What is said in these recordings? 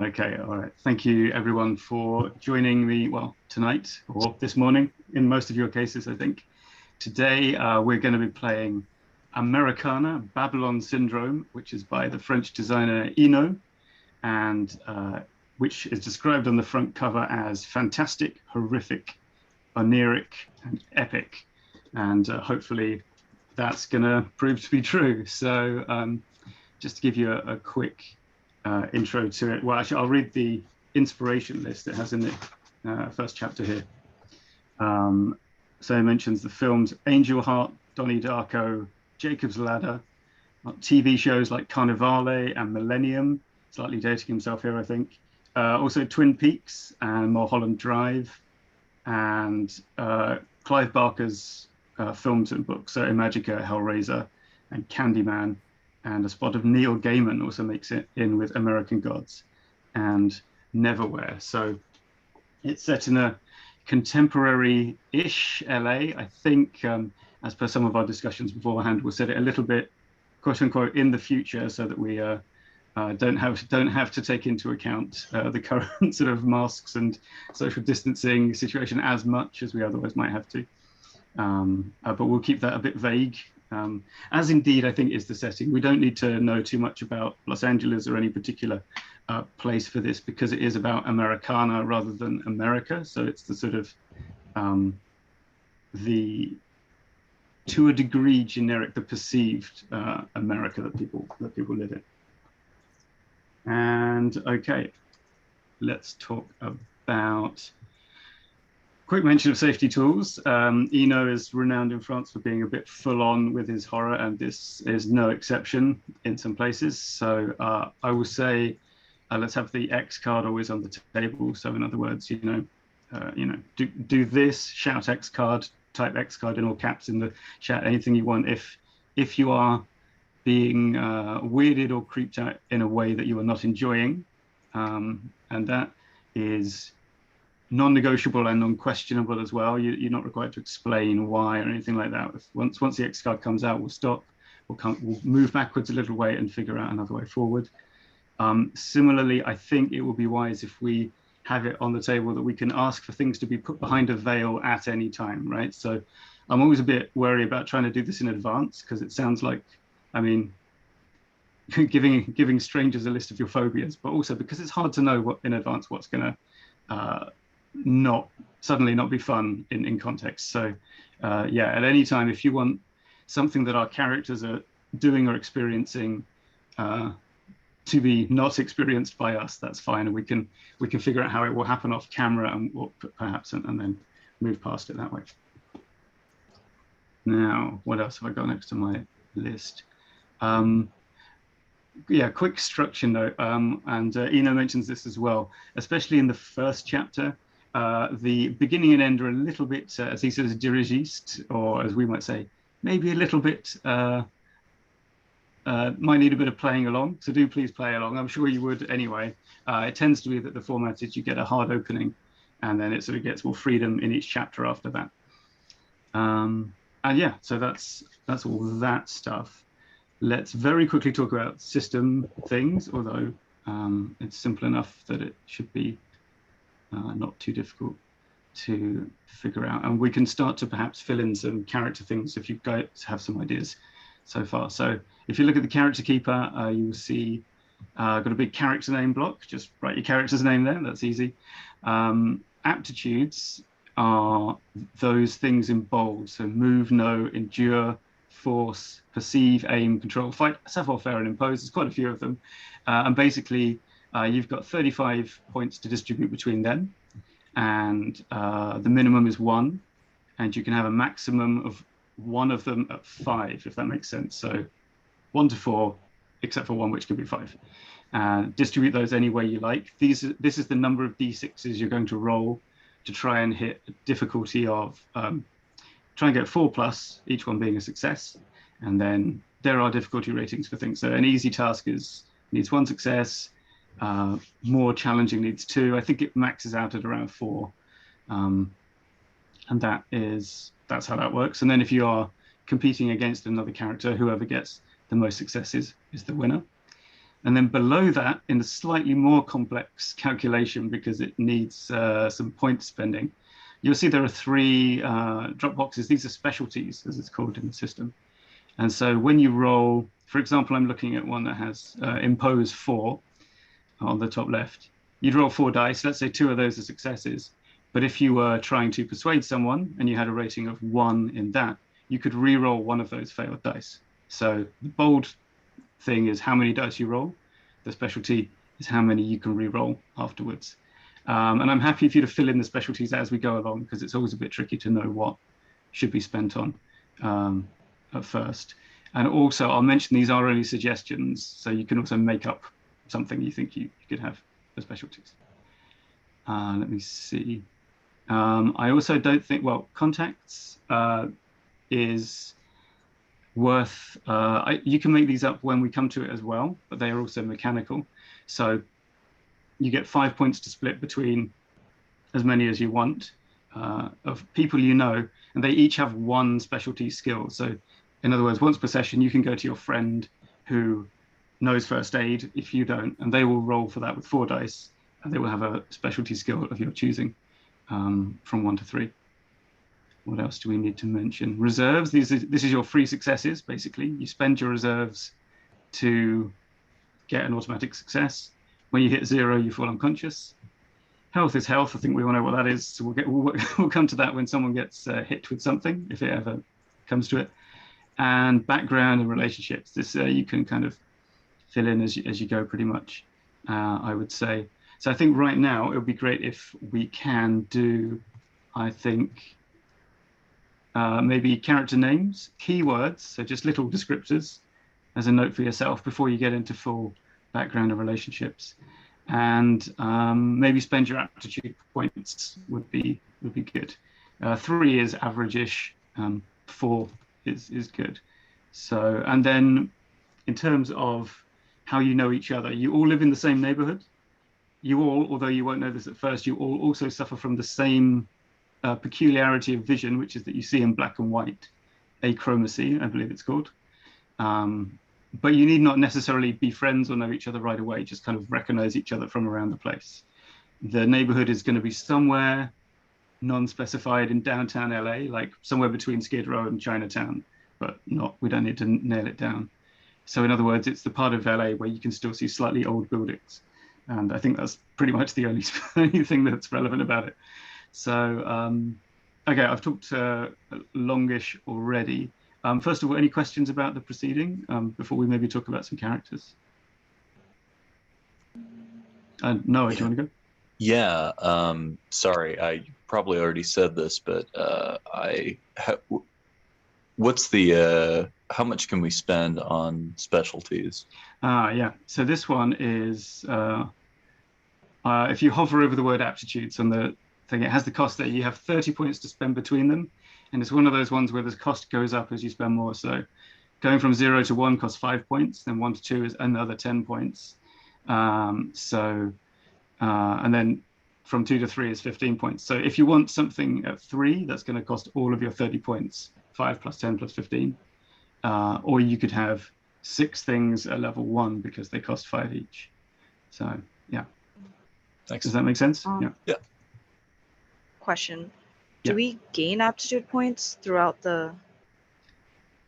Okay, all right. Thank you, everyone, for joining me, well, tonight or this morning, in most of your cases, I think. Today, we're going to be playing Americana, Babylon Syndrome, which is by the French designer Eno, and which is described on the front cover as fantastic, horrific, oniric, and epic. And hopefully that's going to prove to be true. So just to give you a quick intro to it. Well, actually, I'll read the inspiration list it has in the first chapter here. So it mentions the films Angel Heart, Donnie Darko, Jacob's Ladder, TV shows like Carnivale and Millennium, slightly dating himself here, I think. Also Twin Peaks and Mulholland Drive, and Clive Barker's films and books, so Imagica, Hellraiser, and Candyman, and a spot of Neil Gaiman also makes it in with American Gods and Neverwhere. So it's set in a contemporary-ish LA. I think, as per some of our discussions beforehand, we'll set it a little bit, quote unquote, in the future, so that we don't have to take into account the current sort of masks and social distancing situation as much as we otherwise might have to. But we'll keep that a bit vague, as indeed I think is the setting. We don't need to know too much about Los Angeles or any particular place for this, because it is about Americana rather than America. So it's the sort of the, to a degree, generic, the perceived America that people live in. And okay, let's talk about. Quick mention of safety tools. Eno is renowned in France for being a bit full on with his horror, and this is no exception in some places. So I will say, let's have the X card always on the table. So in other words, do this, shout X card, type X card in all caps in the chat, anything you want. If you are being weirded or creeped out in a way that you are not enjoying, and that is non-negotiable and non-questionable as well. You're not required to explain why or anything like that. Once the X card comes out, we'll stop. We'll move backwards a little way and figure out another way forward. Similarly, I think it will be wise if we have it on the table that we can ask for things to be put behind a veil at any time, right? So I'm always a bit wary about trying to do this in advance, because it sounds like, I mean, giving strangers a list of your phobias, but also because it's hard to know what in advance what's going to not suddenly not be fun in context. So yeah, at any time, if you want something that our characters are doing or experiencing to be not experienced by us, that's fine, and we can figure out how it will happen off camera and what perhaps and then move past it that way. Now, what else have I got next to my list? Yeah, quick structure note, and Eno mentions this as well, especially in the first chapter. The beginning and end are a little bit, as he says, dirigiste, or as we might say, maybe a little bit, might need a bit of playing along. So do please play along. I'm sure you would anyway. It tends to be that the format is you get a hard opening, and then it sort of gets more freedom in each chapter after that. And yeah, so that's all that stuff. Let's very quickly talk about system things, although it's simple enough that it should be not too difficult to figure out. And we can start to perhaps fill in some character things if you guys have some ideas so far. So if you look at the character keeper, you will see got a big character name block. Just write your character's name there, that's easy. Aptitudes are those things in bold. So move, know, endure, force, perceive, aim, control, fight, savoir faire, and impose. There's quite a few of them. And basically, you've got 35 points to distribute between them. And the minimum is 1. And you can have a maximum of one of them at 5, if that makes sense. So 1 to 4, except for 1, which can be 5. Distribute those any way you like. This is the number of d6s you're going to roll to try and hit a difficulty of, try and get 4+, each one being a success. And then there are difficulty ratings for things. So an easy task needs 1 success, more challenging needs 2. I think it maxes out at around 4. And that's how that works. And then if you are competing against another character, whoever gets the most successes is the winner. And then below that, in a slightly more complex calculation, because it needs some point spending, you'll see there are three drop boxes. These are specialties, as it's called in the system. And so when you roll, for example, I'm looking at one that has impose 4 on the top left. You'd roll 4 dice. Let's say 2 of those are successes. But if you were trying to persuade someone and you had a rating of 1 in that, you could re-roll one of those failed dice. So the bold thing is how many dice you roll. The specialty is how many you can re-roll afterwards. And I'm happy for you to fill in the specialties as we go along, because it's always a bit tricky to know what should be spent on at first. And also, I'll mention these are only suggestions, so you can also make up something you think you could have for specialties. Let me see. I also don't think, well, contacts is worth, you can make these up when we come to it as well, but they are also mechanical. So you get 5 points to split between as many as you want of people you know, and they each have one specialty skill. So in other words, once per session, you can go to your friend who knows first aid if you don't, and they will roll for that with 4 dice, and they will have a specialty skill of your choosing from 1 to 3. What else do we need to mention? Reserves. This is your free successes, basically. You spend your reserves to get an automatic success. When you hit 0, you fall unconscious. Health is health. I think we all know what that is. So we'll come to that when someone gets hit with something, if it ever comes to it. And background and relationships. This you can kind of fill in as you go, pretty much, I would say. So I think right now it would be great if we can do, I think, maybe character names, keywords, so just little descriptors as a note for yourself before you get into full background and relationships. And maybe spend your aptitude points would be good. 3 is average-ish, 4 is good. So, and then in terms of how you know each other, you all live in the same neighborhood. You all, although you won't know this at first, you all also suffer from the same peculiarity of vision, which is that you see in black and white, achromacy, I believe it's called. But you need not necessarily be friends or know each other right away, just kind of recognize each other from around the place. The neighborhood is going to be somewhere non-specified in downtown LA, like somewhere between Skid Row and Chinatown, but we don't need to nail it down. So in other words, it's the part of LA where you can still see slightly old buildings. And I think that's pretty much the only thing that's relevant about it. So, okay, I've talked longish already. First of all, any questions about the proceeding before we maybe talk about some characters? Noah, do you want to go? Yeah, sorry, I probably already said this, but what's the, how much can we spend on specialties? Yeah, so this one is, if you hover over the word aptitudes on the thing, it has the cost there. You have 30 points to spend between them. And it's one of those ones where the cost goes up as you spend more. So going from 0 to 1 costs 5 points, then 1 to 2 is another 10 points. And then from 2 to 3 is 15 points. So if you want something at 3, that's going to cost all of your 30 points, 5 plus 10 plus 15. Or you could have 6 things at level 1 because they cost 5 each. So, yeah. Thanks. Does that make sense? Yeah. Question. Do we gain aptitude points throughout the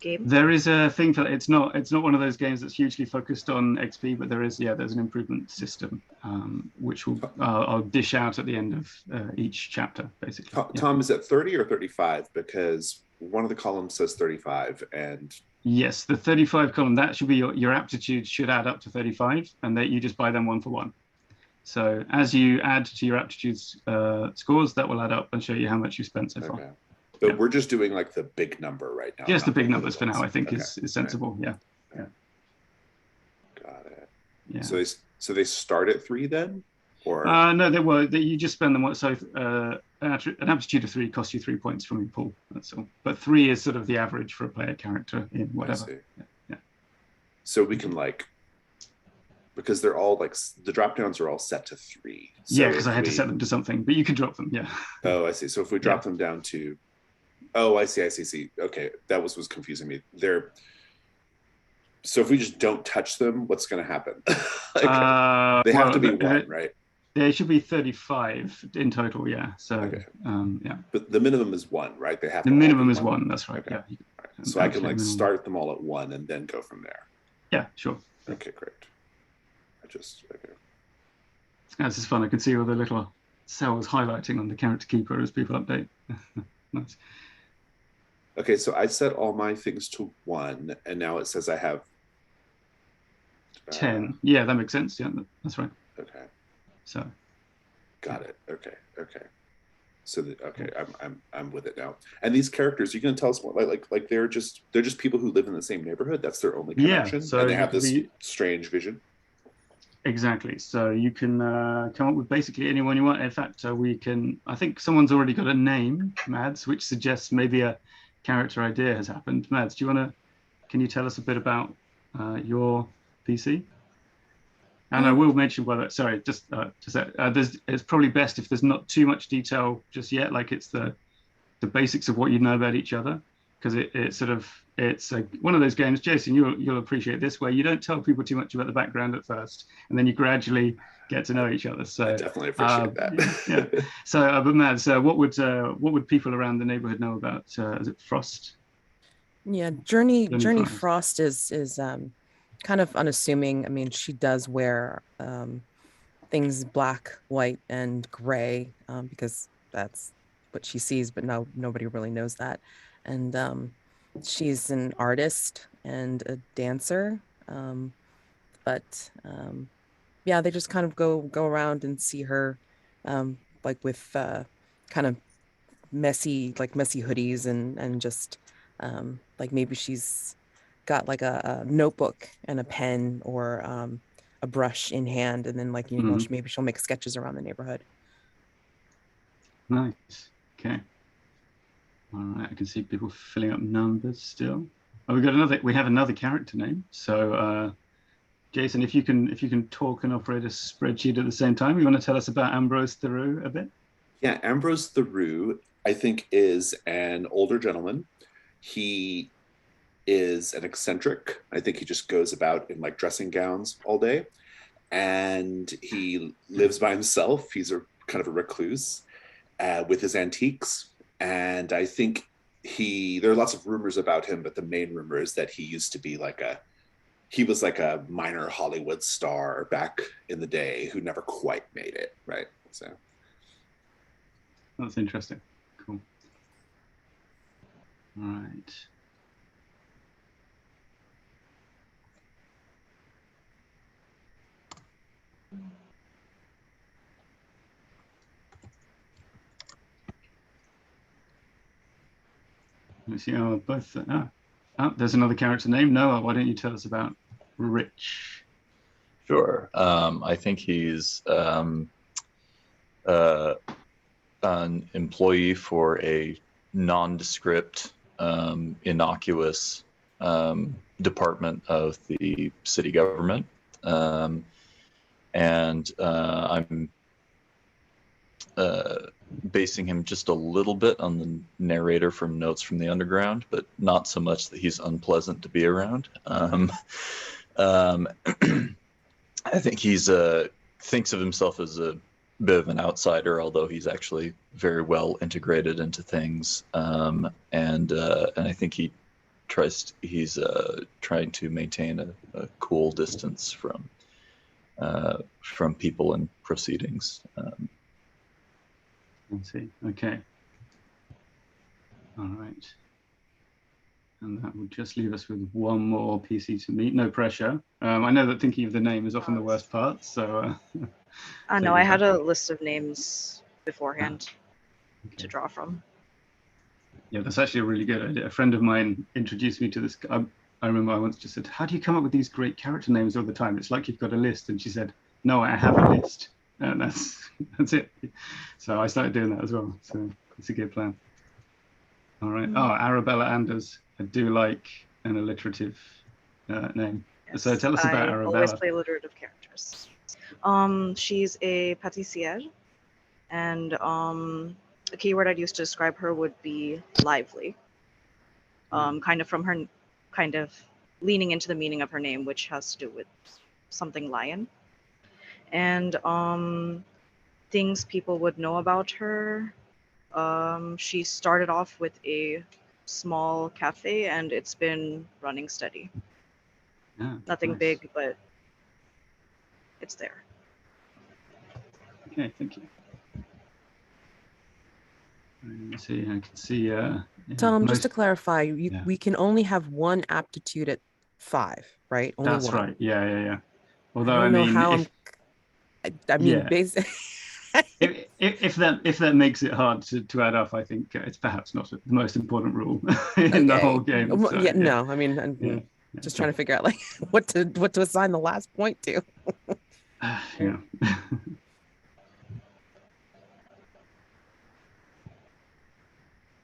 game? There is a thing for it's not one of those games that's hugely focused on XP, but there's an improvement system which will I'll dish out at the end of each chapter, basically. Tom, is it 30 or 35? Because one of the columns says 35, and yes, the 35 column, that should be your aptitude should add up to 35, and that you just buy them 1 for 1. So as you add to your aptitudes scores, that will add up and show you how much you spent so far. Okay. But we're just doing like the big number right now. Just the big numbers for now, I think is sensible. Right. Yeah. Got it. Yeah. So they start at 3 then? Or no, you just spend them. So an aptitude of 3 costs you 3 points from your pool. That's all. But 3 is sort of the average for a player character in whatever. Yeah. So we can because they're all the drop downs are all set to 3. So yeah, because I had to set them to something, but you can drop them. Yeah. Oh, I see. So if we drop them down to, oh, I see. Okay, that was confusing me. So if we just don't touch them, what's going to happen? They have to be one, right? There should be 35 in total, yeah. So, Okay. Yeah. But the minimum is one, right? They have The to all minimum be is one. That's right. Okay. Yeah. Right. So I can like start them all at one and then go from there. Yeah, sure. Okay, great. Okay. This is fun. I can see all the little cells highlighting on the character keeper as people update. Nice. Okay, so I set all my things to 1, and now it says I have 10. Yeah, that makes sense. Yeah, that's right. Okay. So. Got it. Okay. So I'm with it now. And these characters, you can tell us what like they're just people who live in the same neighborhood. That's their only connection. Yeah, so and they have this strange vision. Exactly. So you can come up with basically anyone you want. In fact, I think someone's already got a name, Mads, which suggests maybe a character idea has happened. Mads, can you tell us a bit about your PC? And I will mention, it's probably best if there's not too much detail just yet, like it's the basics of what you know about each other, because it's one of those games, Jason, you'll appreciate this, where you don't tell people too much about the background at first, and then you gradually get to know each other. So I definitely appreciate that. Yeah. So, but Mads, what would people around the neighborhood know about? Is it Frost? Yeah, Journey Frost is kind of unassuming. I mean, she does wear things black, white, and gray because that's what she sees, but nobody really knows that. And she's an artist and a dancer, yeah, they just kind of go around and see her like with kind of messy hoodies and just like maybe she's got like a notebook and a pen or a brush in hand, and then like maybe she'll make sketches around the neighborhood. Nice. Okay. All right. I can see people filling up numbers still. Oh, we have another character name. So Jason, if you can talk and operate a spreadsheet at the same time, you want to tell us about Ambrose Theroux a bit? Yeah, Ambrose Theroux, I think, is an older gentleman. He is an eccentric. I think he just goes about in like dressing gowns all day, and he lives by himself. He's a kind of a recluse with his antiques, and I think there are lots of rumors about him, but the main rumor is that he used to be he was like a minor Hollywood star back in the day who never quite made it, right? So that's interesting. Cool. All right. Let's see. Both. There's another character name. Noah, why don't you tell us about Rich? Sure. I think he's an employee for a nondescript, innocuous department of the city government. And I'm basing him just a little bit on the narrator from Notes from the Underground, but not so much that he's unpleasant to be around. I think he's thinks of himself as a bit of an outsider, although he's actually very well integrated into things. And I think he's trying to maintain a cool distance from people and proceedings. Let's see. Okay. All right. And that would just leave us with one more PC to meet. No pressure. I know that thinking of the name is often the worst part, so... I know, I had a list of names beforehand to draw from. Yeah, that's actually a really good idea. A friend of mine introduced me to this. I remember I once just said, how do you come up with these great character names all the time? It's like you've got a list. And she said, no, I have a list. And that's it. So I started doing that as well. So it's a good plan. All right. Oh, Arabella Anders. I do like an alliterative name. Yes, so tell us about Arabella. I always play alliterative characters. She's a pâtissière, and a keyword I'd use to describe her would be lively. Kind of from her kind of leaning into the meaning of her name, which has to do with something lion. And things people would know about her. She started off with a small cafe, and it's been running steady. Yeah, Nothing nice. big, but it's there. Okay, thank you. Let me see. I can see. Yeah, Tom, just to most. clarify, Yeah. we can only have one aptitude at 5, right? Only That's one. right. Yeah, yeah, yeah. Although I don't know how if I mean, yeah. basically. if that makes it hard to add up, I think it's perhaps not the most important rule in the Okay. whole game. Well, So, yeah, no, I mean, yeah, just trying to figure out like what to assign the last point to. yeah.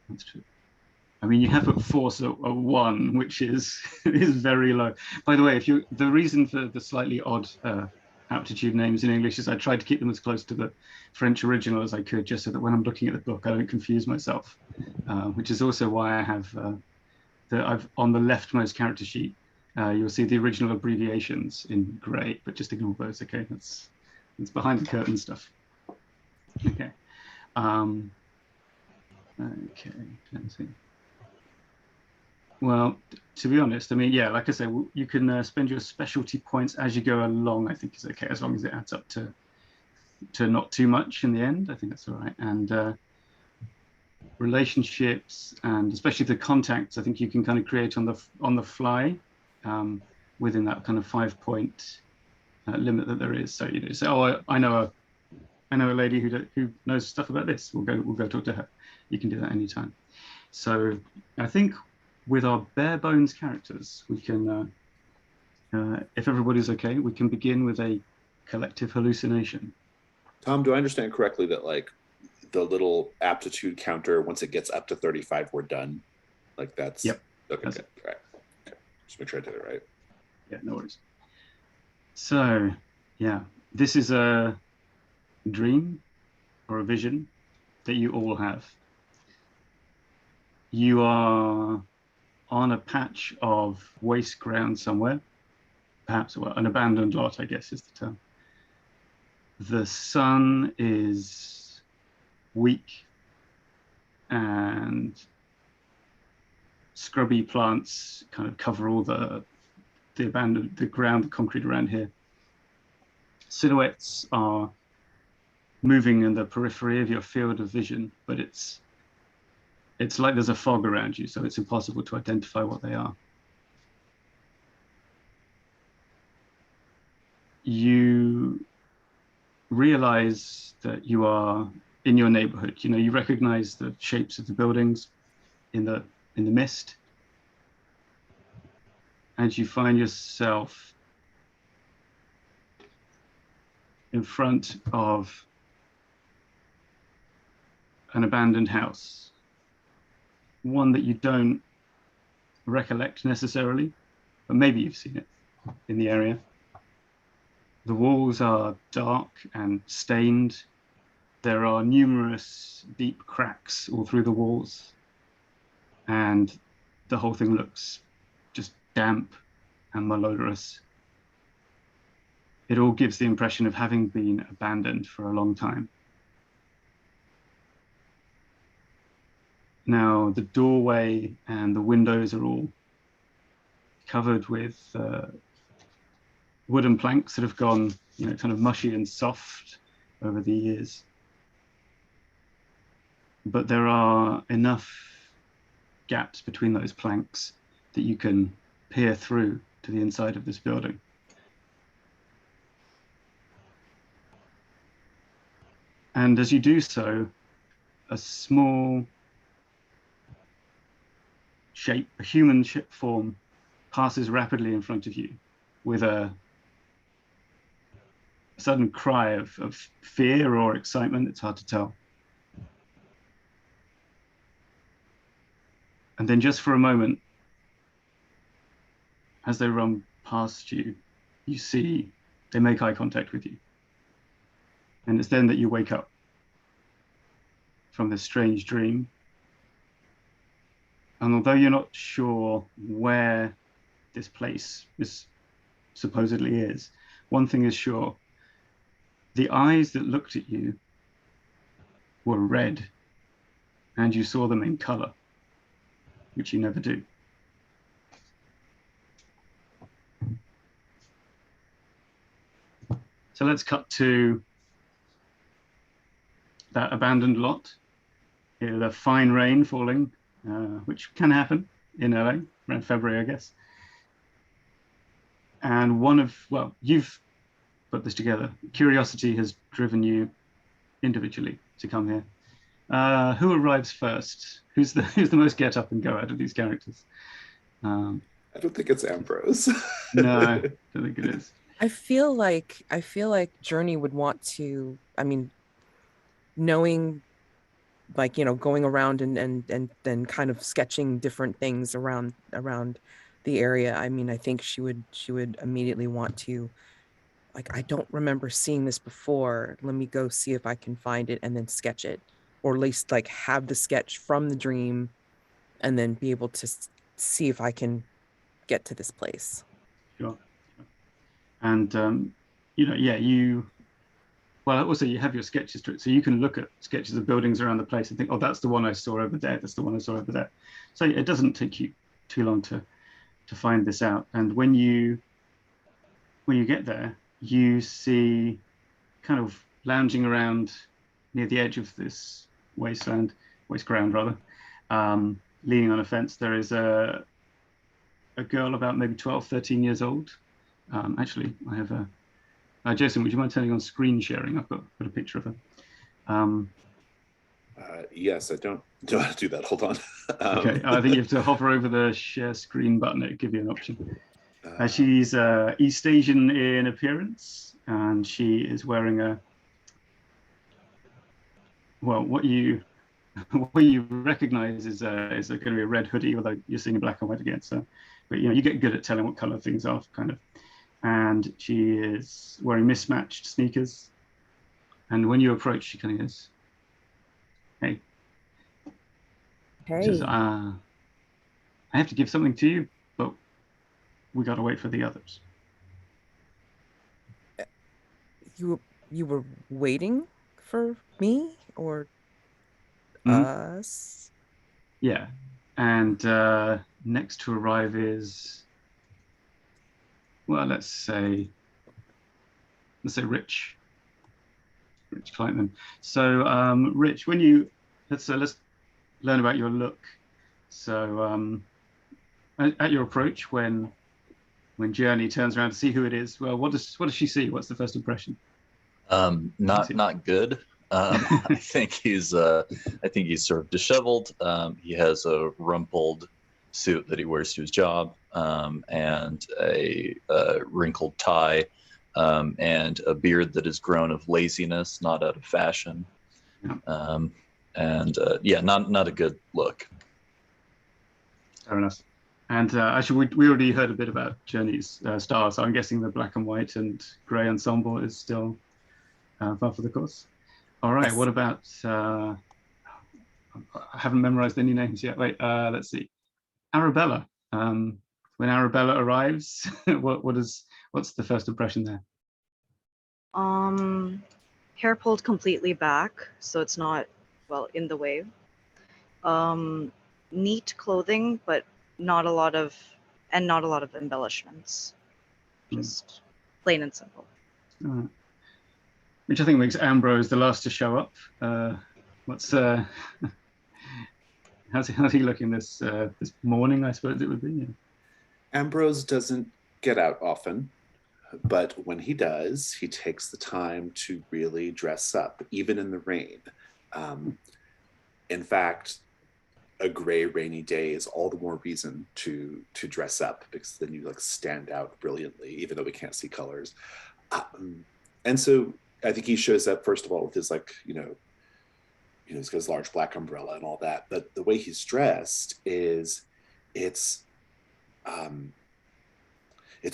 That's true. I mean, you have put force a 1, which is very low. By the way, the reason for the slightly odd aptitude names in English is I tried to keep them as close to the French original as I could, just so that when I'm looking at the book, I don't confuse myself. Which is also why I have I've on the leftmost character sheet. You'll see the original abbreviations in grey, but just ignore those. Okay, that's behind the curtain stuff. Okay. Okay. Let's see. Well, to be honest, I mean, yeah, like I said, you can spend your specialty points as you go along. I think is okay, as long as it adds up to not too much in the end. I think that's all right. And relationships, and especially the contacts, I think you can kind of create on the fly within that kind of 5-point limit that there is. So you say, oh, I know a lady who knows stuff about this. We'll go talk to her. You can do that anytime. So I think with our bare bones characters, we can, if everybody's okay, we can begin with a collective hallucination. Tom, do I understand correctly that like the little aptitude counter, once it gets up to 35, we're done? Like that's Yep. Okay, that's good. All right. Okay. Just make sure I did it right. Yeah, no worries. So yeah, this is a dream or a vision that you all have. You are on a patch of waste ground somewhere, perhaps an abandoned lot, I guess is the term. The sun is weak and scrubby plants kind of cover all the ground, the concrete around here. Silhouettes are moving in the periphery of your field of vision, but it's like there's a fog around you, so it's impossible to identify what they are. You realize that you are in your neighborhood. You know, you recognize the shapes of the buildings in the mist, and you find yourself in front of an abandoned house, one that you don't recollect necessarily, but maybe you've seen it in the area. The walls are dark and stained. There are numerous deep cracks all through the walls, and the whole thing looks just damp and malodorous. It all gives the impression of having been abandoned for a long time. Now, the doorway and the windows are all covered with wooden planks that have gone, kind of mushy and soft over the years. But there are enough gaps between those planks that you can peer through to the inside of this building. And as you do so, a small shape, a human form, passes rapidly in front of you with a sudden cry of fear or excitement. It's hard to tell. And then just for a moment, as they run past you, you see they make eye contact with you. And it's then that you wake up from this strange dream. And although you're not sure where this place supposedly is, one thing is sure: the eyes that looked at you were red, and you saw them in color, which you never do. So let's cut to that abandoned lot. The fine rain falling, which can happen in LA around February, I guess. And you've put this together. Curiosity has driven you individually to come here. Who arrives first? Who's the most get up and go out of these characters? I don't think it's Ambrose. No, I don't think it is. I feel like Journey would want to, I mean, knowing, like, going around and then kind of sketching different things around the area. I mean, I think she would immediately want to, like, I don't remember seeing this before. Let me go see if I can find it and then sketch it, or at least like have the sketch from the dream and then be able to see if I can get to this place. Sure. And also you have your sketches to it, so you can look at sketches of buildings around the place and think, oh, that's the one I saw over there, that's the one I saw over there. So it doesn't take you too long to find this out. And when you get there, you see, kind of lounging around near the edge of this waste ground rather, leaning on a fence, there is a girl about maybe 12, 13 years old. Actually, I have Jason, would you mind turning on screen sharing? I've got a picture of her. Yes, I don't want to do that. Hold on. Okay, I think you have to hover over the share screen button. It'll give you an option. She's East Asian in appearance, and she is wearing what you recognize is going to be a red hoodie, although you're seeing black and white again. So, but you get good at telling what color things are, kind of. And she is wearing mismatched sneakers. And when you approach, she kind of goes, "Hey." Hey. She says, I have to give something to you, but we got to wait for the others. You were waiting for me or us? Yeah. And next to arrive is, well, let's say Rich Kleitman. So Rich, let's learn about your look. So at your approach, when Journey turns around to see who it is, well, what does she see? What's the first impression? Not good. I think he's sort of disheveled. He has a rumpled suit that he wears to his job, and a wrinkled tie, and a beard that has grown of laziness, not out of fashion. Yeah. Not a good look. Fair enough. And actually, we already heard a bit about Journey's style, so I'm guessing the black and white and grey ensemble is still par for the course. All right, what about, I haven't memorized any names yet. Wait, let's see. Arabella. When Arabella arrives, what's the first impression there? Hair pulled completely back, so it's not, in the way. Neat clothing, but not a lot of embellishments. Just plain and simple. Which I think makes Ambrose the last to show up. How's he looking this morning, I suppose it would be? Yeah. Ambrose doesn't get out often, but when he does, he takes the time to really dress up, even in the rain. In fact, a gray, rainy day is all the more reason to dress up, because then you stand out brilliantly, even though we can't see colors. And so I think he shows up first of all with his he's got his large black umbrella and all that. But the way he's dressed it's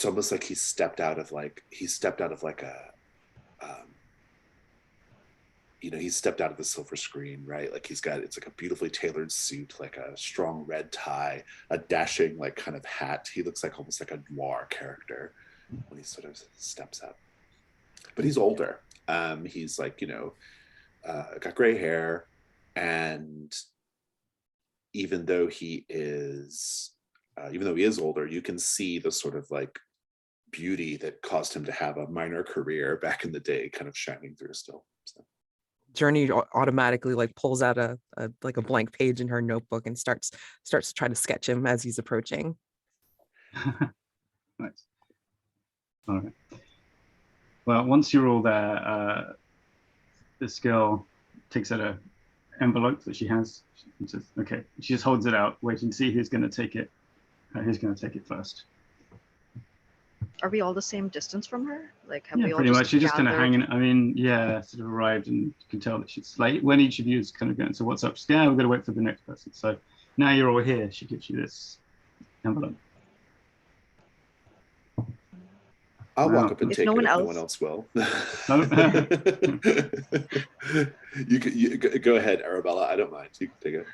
almost like he stepped out of a he's stepped out of the silver screen, right? Like it's like a beautifully tailored suit, like a strong red tie, a dashing like kind of hat. He looks like almost like a noir character when he sort of steps up. But he's older. He's like, got gray hair, and even though he is older, you can see the sort of like beauty that caused him to have a minor career back in the day kind of shining through still. So. Journey automatically like pulls out a blank page in her notebook and starts to try to sketch him as he's approaching. Nice. All right. Well, once you're all there, this girl takes out an envelope that she has and says, okay. She just holds it out, waiting to see who's going to take it. Who's going to take it first? Are we all the same distance from her? Like, have we all pretty much. She's just kind of gathered? hanging. I mean, yeah, sort of arrived, and you can tell that she's like, when each of you is kind of going, so what's up? She's, yeah, we've got to wait for the next person. So now you're all here. She gives you this envelope. I'll walk up and take it if no one else will. You go ahead, Arabella. I don't mind. You can take it.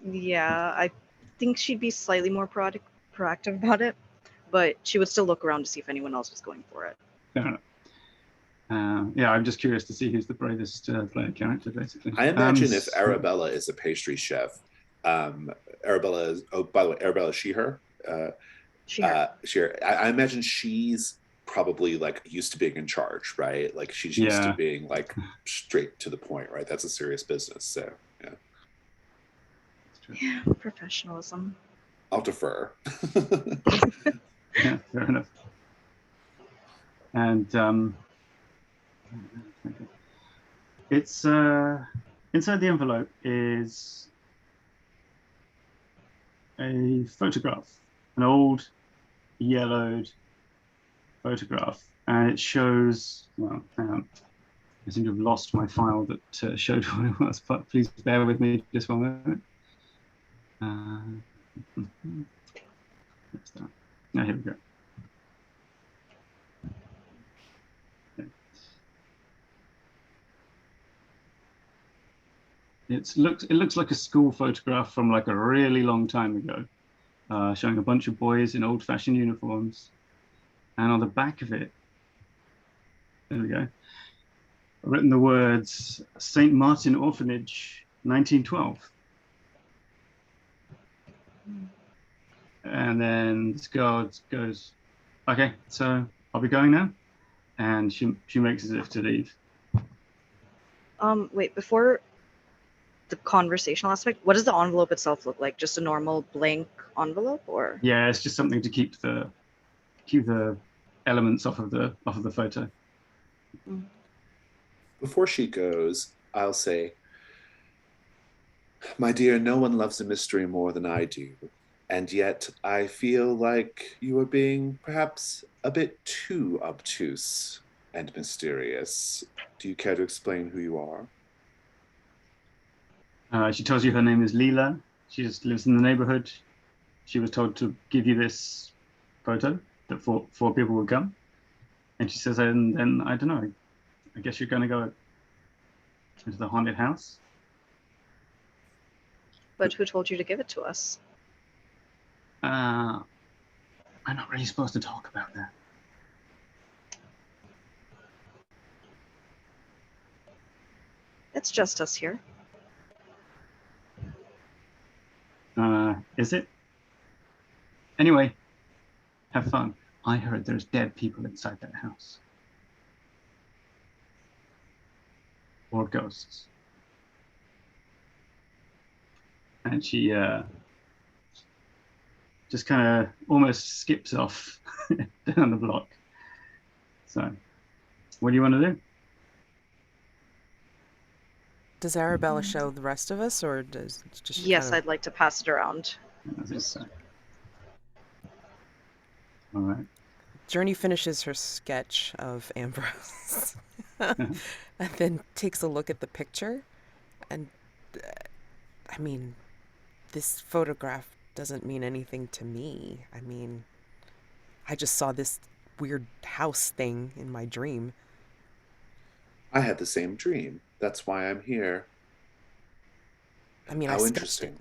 Yeah, I think she'd be slightly more proactive about it, but she would still look around to see if anyone else was going for it. Fair enough. Yeah, I'm just curious to see who's the bravest player character, basically. I imagine if Arabella is a pastry chef, Arabella is, oh, by the way, Arabella is she, her? I imagine she's probably like used to being in charge, right? Like she's used to being like straight to the point, right? That's a serious business. So yeah, professionalism. I'll defer. Yeah, fair enough. And it's inside the envelope is a photograph, an old yellowed photograph, and it shows, well, hang on, I seem to have lost my file that showed what it was, but please bear with me just one moment. What's that? Oh, here we go. Okay. It looks like a school photograph from like a really long time ago. Showing a bunch of boys in old-fashioned uniforms. And on the back of it, there we go, I've written the words, St. Martin Orphanage, 1912. And then this girl goes, okay, so I'll be going now. And she makes as if to leave. Wait, before the conversational aspect, what does the envelope itself look like? Just a normal blank envelope, or? Yeah, it's just something to keep the elements off of the photo. Before she goes, I'll say, my dear, no one loves a mystery more than I do, and yet I feel like you are being perhaps a bit too obtuse and mysterious. Do you care to explain who you are? She tells you her name is Leela. She just lives in the neighborhood. She was told to give you this photo that four people would come. And she says, and then, I don't know, I guess you're going to go into the haunted house? But who told you to give it to us? I'm not really supposed to talk about that. It's just us here. Is it? Anyway, have fun. I heard there's dead people inside that house. Or ghosts. And she just kind of almost skips off down the block. So, what do you want to do? Does Arabella show the rest of us, or does just? Yes, I'd like to pass it around. All right. Journey finishes her sketch of Ambrose and then takes a look at the picture. And I mean, this photograph doesn't mean anything to me. I mean, I just saw this weird house thing in my dream. I had the same dream. That's why I'm here. I mean, I How sketched it. interesting.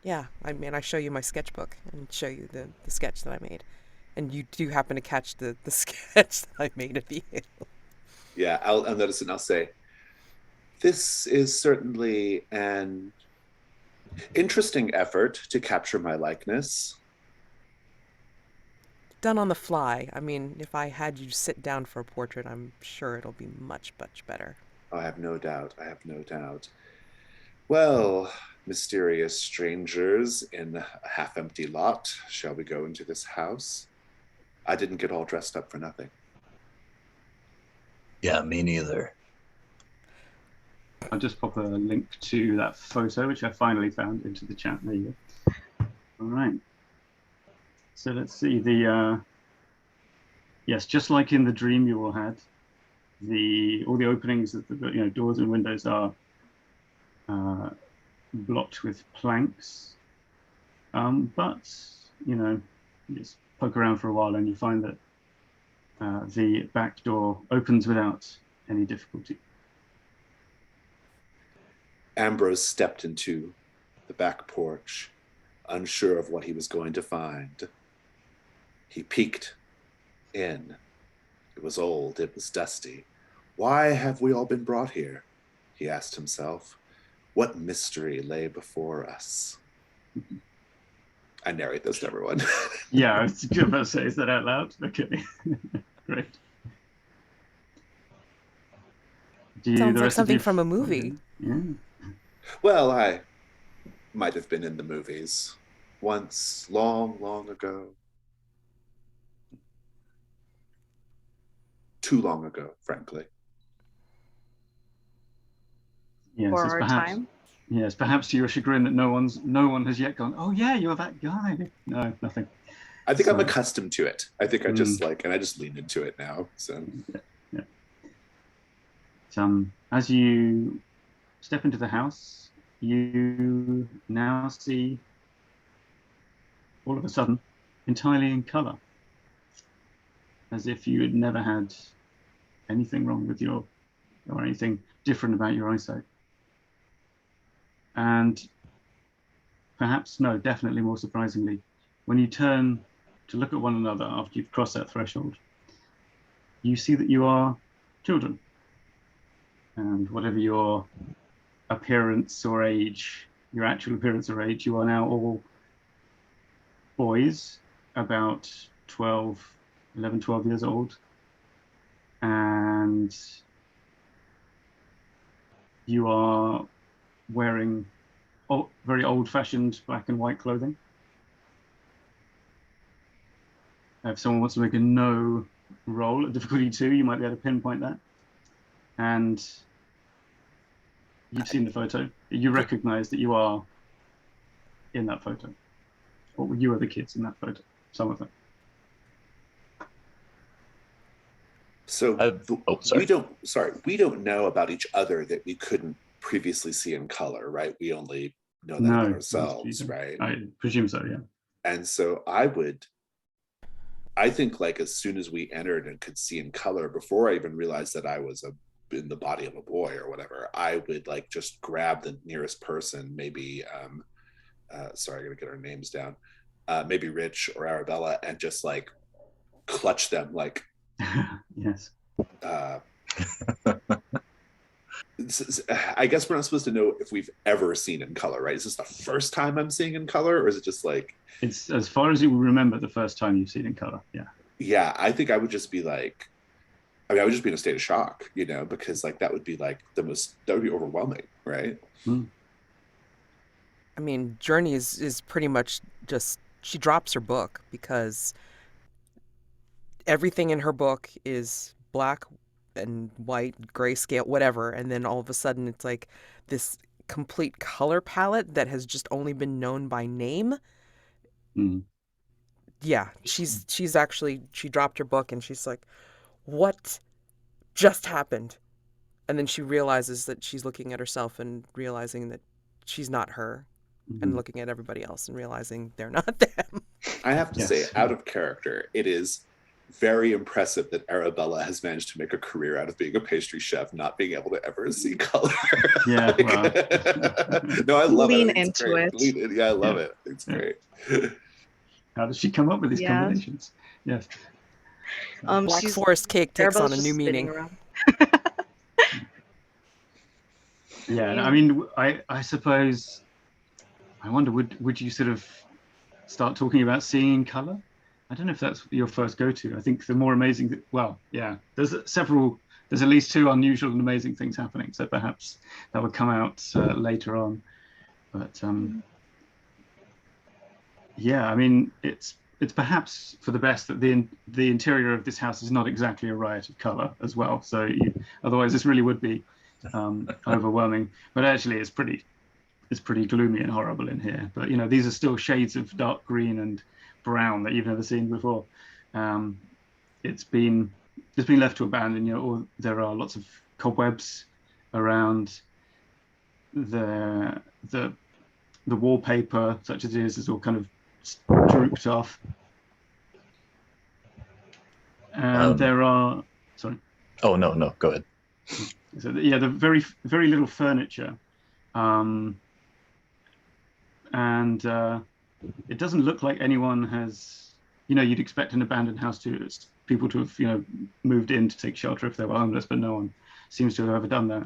Yeah, I mean, I show you my sketchbook and show you the sketch that I made. And you do happen to catch the sketch that I made of you. Yeah, I'll notice it and I'll say, this is certainly an interesting effort to capture my likeness. Done on the fly. I mean, if I had you sit down for a portrait, I'm sure it'll be much, much better. I have no doubt. I have no doubt. Well, mysterious strangers in a half empty lot, shall we go into this house? I didn't get all dressed up for nothing. Yeah, me neither. I'll just pop a link to that photo, which I finally found, into the chat. There you go. All right. So let's see yes, just like in the dream you all had, all the openings of the doors and windows are blocked with planks. But you just poke around for a while and you find that the back door opens without any difficulty. Ambrose stepped into the back porch, unsure of what he was going to find. He peeked in. It was old, it was dusty. Why have we all been brought here? He asked himself. What mystery lay before us? I narrate this to everyone. Yeah, I was about to say, is that out loud? Okay, great. Sounds like something from a movie. Yeah. Well, I might have been in the movies once, long, long ago. Too long ago, frankly. Yes, For our time. Yes, perhaps to your chagrin that no one has yet gone, oh yeah, you're that guy. No, nothing. I think I'm accustomed to it. I think I just and I just lean into it now. So yeah. As you step into the house, you now see all of a sudden entirely in color, as if you had never had anything wrong with or anything different about your eyesight. And perhaps, no, definitely more surprisingly, when you turn to look at one another after you've crossed that threshold, you see that you are children. And whatever your appearance or age, your actual appearance or age, you are now all boys, about 11, 12 years old. And you are wearing very old-fashioned black and white clothing. If someone wants to make a no roll at difficulty 2, you might be able to pinpoint that. And you've seen the photo. You recognize that you are in that photo. Or you are the kids in that photo, some of them. So we don't know about each other that we couldn't previously see in color, right? We only know that about ourselves, right? I presume so, yeah. And so I think like as soon as we entered and could see in color, before I even realized that I was in the body of a boy or whatever, I would like just grab the nearest person, maybe sorry, I gotta get our names down, maybe Rich or Arabella, and just like clutch them like yes. I guess we're not supposed to know if we've ever seen in color, right? Is this the first time I'm seeing in color, or is it just like... It's as far as you remember the first time you've seen in color, yeah. Yeah, I think I would just be like... I would just be in a state of shock, because like that would be like that would be overwhelming, right? I mean, Journey is pretty much just... She drops her book because everything in her book is black and white, grayscale, whatever, and then all of a sudden it's like this complete color palette that has just only been known by name. Yeah, she dropped her book and she's like, what just happened? And then she realizes that she's looking at herself and realizing that she's not her, and looking at everybody else and realizing they're not them. I have to say, out of character, it is very impressive that Arabella has managed to make a career out of being a pastry chef, not being able to ever see color. Yeah, No, I love Lean it. into it. Yeah, I love it. It's great. How does she come up with these combinations? Yes. Black Forest cake takes on a new meaning. Yeah, I mean, I suppose, I wonder, would you sort of start talking about seeing in color? I don't know if that's your first go-to. I think the more amazing, well, yeah, there's at least two unusual and amazing things happening. So perhaps that would come out later on. But yeah, I mean, it's perhaps for the best that the interior of this house is not exactly a riot of color as well. So otherwise this really would be overwhelming. But actually, it's pretty gloomy and horrible in here. But these are still shades of dark green and brown that you've never seen before. It's been left to abandon. Or there are lots of cobwebs around the wallpaper, such as it is all kind of drooped off. And there are, sorry. Oh, no, go ahead. So yeah, the very, very little furniture. And it doesn't look like anyone has, you'd expect an abandoned house people to have, moved in to take shelter if they were homeless, but no one seems to have ever done that.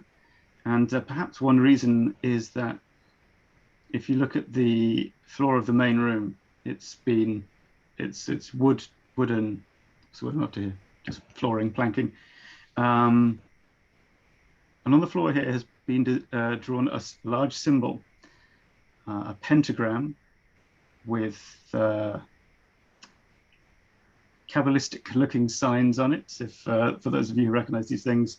And perhaps one reason is that if you look at the floor of the main room, it's wooden, so what up to here, just flooring, planking. And on the floor here has been drawn a large symbol, a pentagram with Kabbalistic looking signs on it, if for those of you who recognize these things.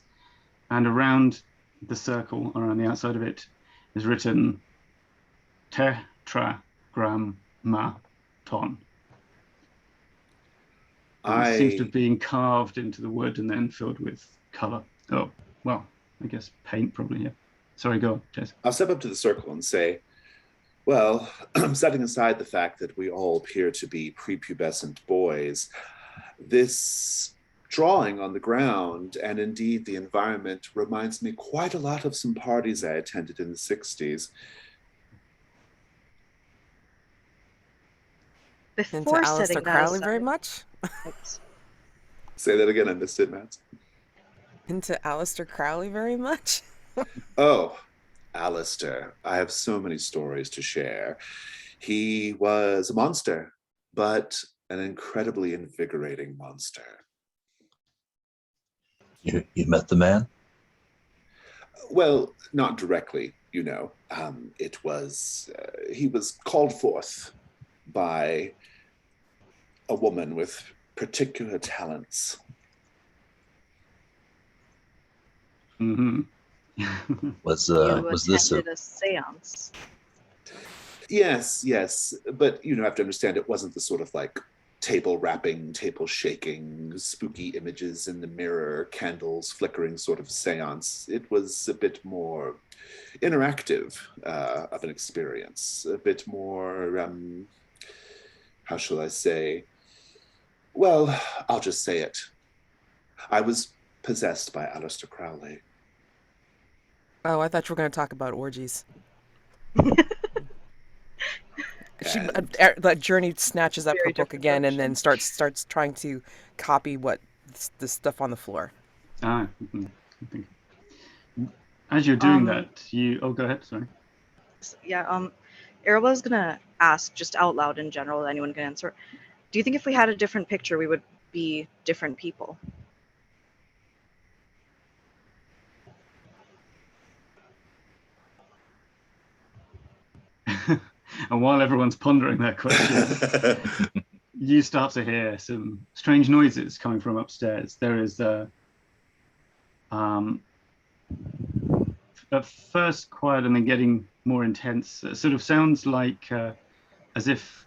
And around the circle, around the outside of it, is written tetragrammaton. It seems to have been carved into the wood and then filled with color. Oh, well, I guess paint probably, yeah. Sorry, go on, Jess. I'll step up to the circle and say, well, setting aside the fact that we all appear to be prepubescent boys, this drawing on the ground and indeed the environment reminds me quite a lot of some parties I attended in the 60s. Into Aleister Crowley very much? Say that again, I missed it, Matt. Into Aleister Crowley very much? Oh, Aleister. I have so many stories to share. He was a monster, but an incredibly invigorating monster. You met the man? Well, not directly, It was, he was called forth by a woman with particular talents. Mm-hmm. Was this a seance? Yes, but you have to understand it wasn't the sort of like table rapping, table shaking, spooky images in the mirror, candles flickering sort of seance. It was a bit more interactive of an experience, a bit more, how shall I say? Well, I'll just say it. I was possessed by Aleister Crowley. Oh, I thought you were going to talk about orgies. Journey snatches up her book again and then starts trying to copy the stuff on the floor. As you're doing that, go ahead, sorry. Yeah, Arabella's gonna ask just out loud in general, anyone can answer. Do you think if we had a different picture, we would be different people? And while everyone's pondering that question, you start to hear some strange noises coming from upstairs. There is at first quiet and then getting more intense. It sort of sounds like as if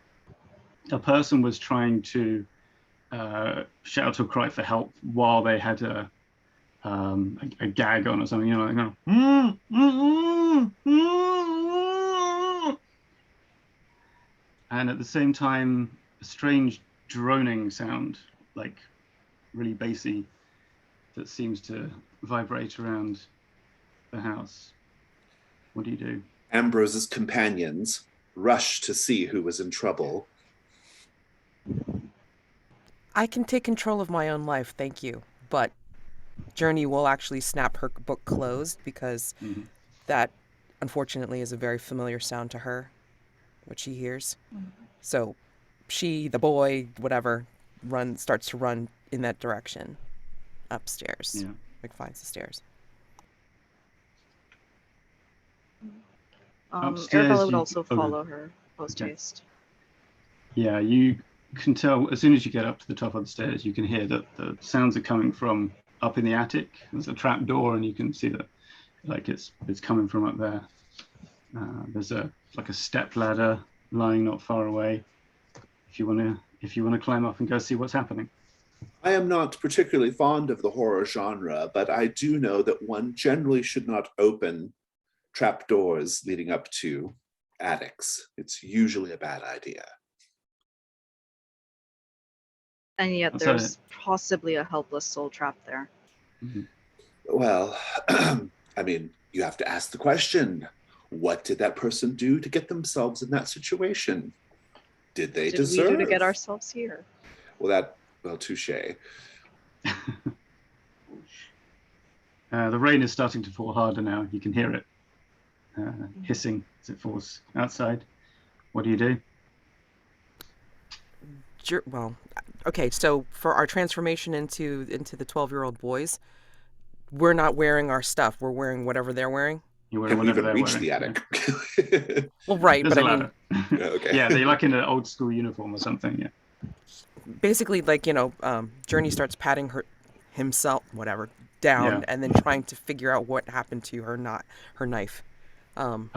a person was trying to shout or cry for help while they had a gag on or something, like and at the same time a strange droning sound, like really bassy that seems to vibrate around the house. What do you do? Ambrose's companions rush to see who was in trouble. I can take control of my own life, thank you. But Journey will actually snap her book closed because that, unfortunately, is a very familiar sound to her, what she hears. So she, the boy, whatever, starts to run in that direction upstairs. Yeah. Like finds the stairs. Upstairs, Arabella would also follow her post haste. Yeah, you can tell as soon as you get up to the top of the stairs, you can hear that the sounds are coming from up in the attic. There's a trap door, and you can see that, like it's coming from up there. There's a step ladder lying not far away. If you wanna climb up and go see what's happening. I am not particularly fond of the horror genre, but I do know that one generally should not open trapdoors leading up to attics. It's usually a bad idea. And yet there's possibly a helpless soul trapped there. Well, I mean, you have to ask the question, what did that person do to get themselves in that situation? Did they deserve? What did we do to get ourselves here? Well, touche. The rain is starting to fall harder now. You can hear it hissing as it falls outside. What do you do? Well, okay, so for our transformation into the 12-year-old boys, we're not wearing our stuff. We're wearing whatever they're wearing. You wear whatever they're reach wearing. the attic. Yeah. Well, right, There's but a I ladder. mean, Okay. Yeah, they're like in an old school uniform or something. Yeah. basically, like, Journey starts patting himself, whatever, down, and then trying to figure out what happened to her knife. Do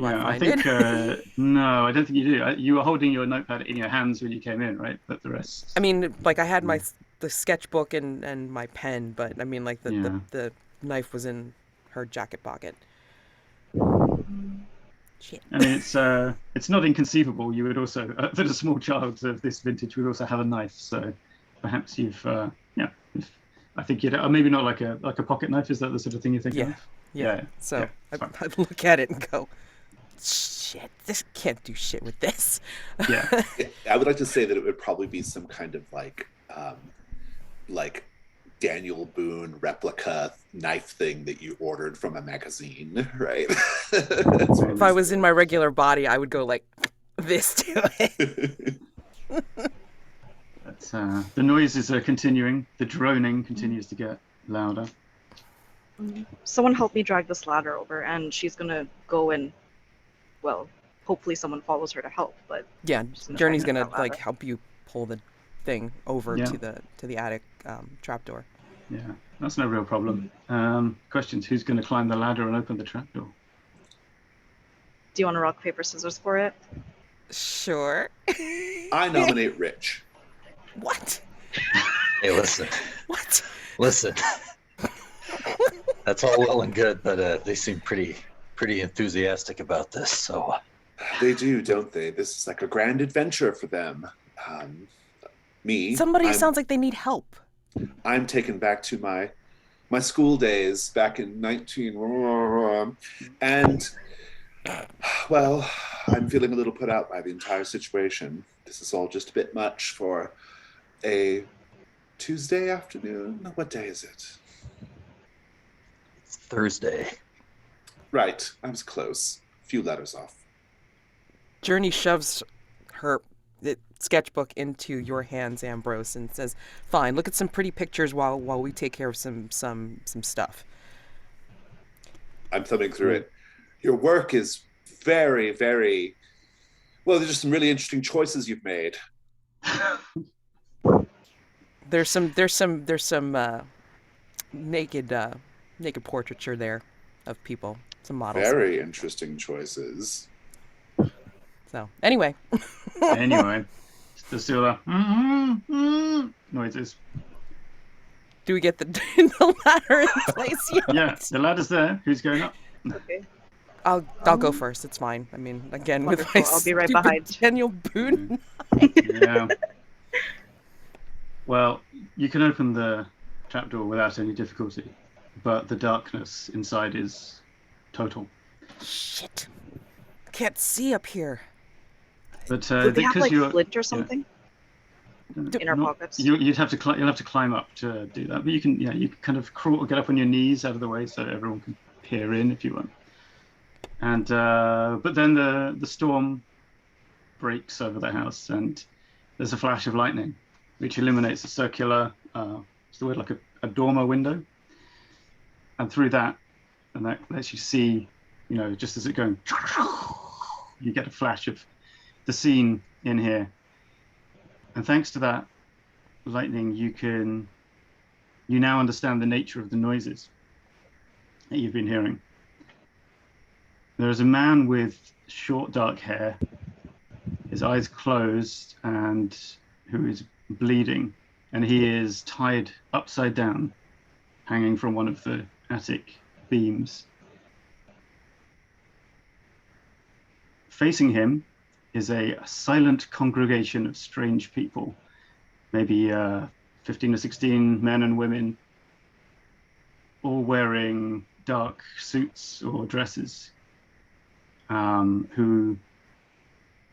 I find it? No, I don't think you do. You were holding your notepad in your hands when you came in, right? But the rest. I mean, like, I had the sketchbook and my pen, but I mean, like, the knife was in her jacket pocket. Shit. I mean, it's not inconceivable. You would also, that a small child of this vintage would also have a knife. So perhaps you've, I think you'd, maybe not like a pocket knife. Is that the sort of thing you think of? Yeah. So I look at it and go, shit, this can't do shit with this. Yeah. I would like to say that it would probably be some kind of like Daniel Boone replica knife thing that you ordered from a magazine, right? If I was in my regular body, I would go like this to it. That's, the noises are continuing. The droning continues to get louder. Someone help me drag this ladder over, and she's gonna go and, well, hopefully someone follows her to help. But yeah, Journey's gonna like help you pull the thing over to the attic trapdoor. Yeah, that's no real problem. Questions: who's going to climb the ladder and open the trapdoor? Do you want to rock paper scissors for it? Sure. I nominate Rich. What? Hey, listen. What? Listen. That's all well and good, but they seem pretty enthusiastic about this. So they do, don't they? This is like a grand adventure for them. Somebody sounds like they need help. I'm taken back to my school days back in 19 and well, I'm feeling a little put out by the entire situation. This is all just a bit much for a Tuesday afternoon. What day is it? It's Thursday. Right, I was close. A few letters off. Journey shoves her sketchbook into your hands, Ambrose, and says, "Fine, look at some pretty pictures while we take care of some stuff." I'm thumbing through it. Your work is very, very well. There's just some really interesting choices you've made. There's some naked portraiture there of people, some models. Very interesting choices. So anyway. There's still noises. Do we get the ladder in place yet? Yeah, the ladder's there. Who's going up? Okay. I'll go first. It's fine. I mean, again, Wonderful. with my I'll be right behind Daniel Boone. Yeah. Well, you can open the trapdoor without any difficulty, but the darkness inside is total. Shit. Can't see up here. But Would we have because like you're flint or something in our pockets? You'd have to you'll have to climb up to do that. But you can you can kind of crawl, get up on your knees out of the way so everyone can peer in if you want. And but then the storm breaks over the house, and there's a flash of lightning, which illuminates a circular, what's the word, like a dormer window. And through that, and that lets you see, just as it going, you get a flash of the scene in here. And thanks to that lightning, you now understand the nature of the noises that you've been hearing. There is a man with short dark hair, his eyes closed, and who is bleeding, and he is tied upside down, hanging from one of the attic beams. Facing him is a silent congregation of strange people, maybe 15 or 16 men and women, all wearing dark suits or dresses, who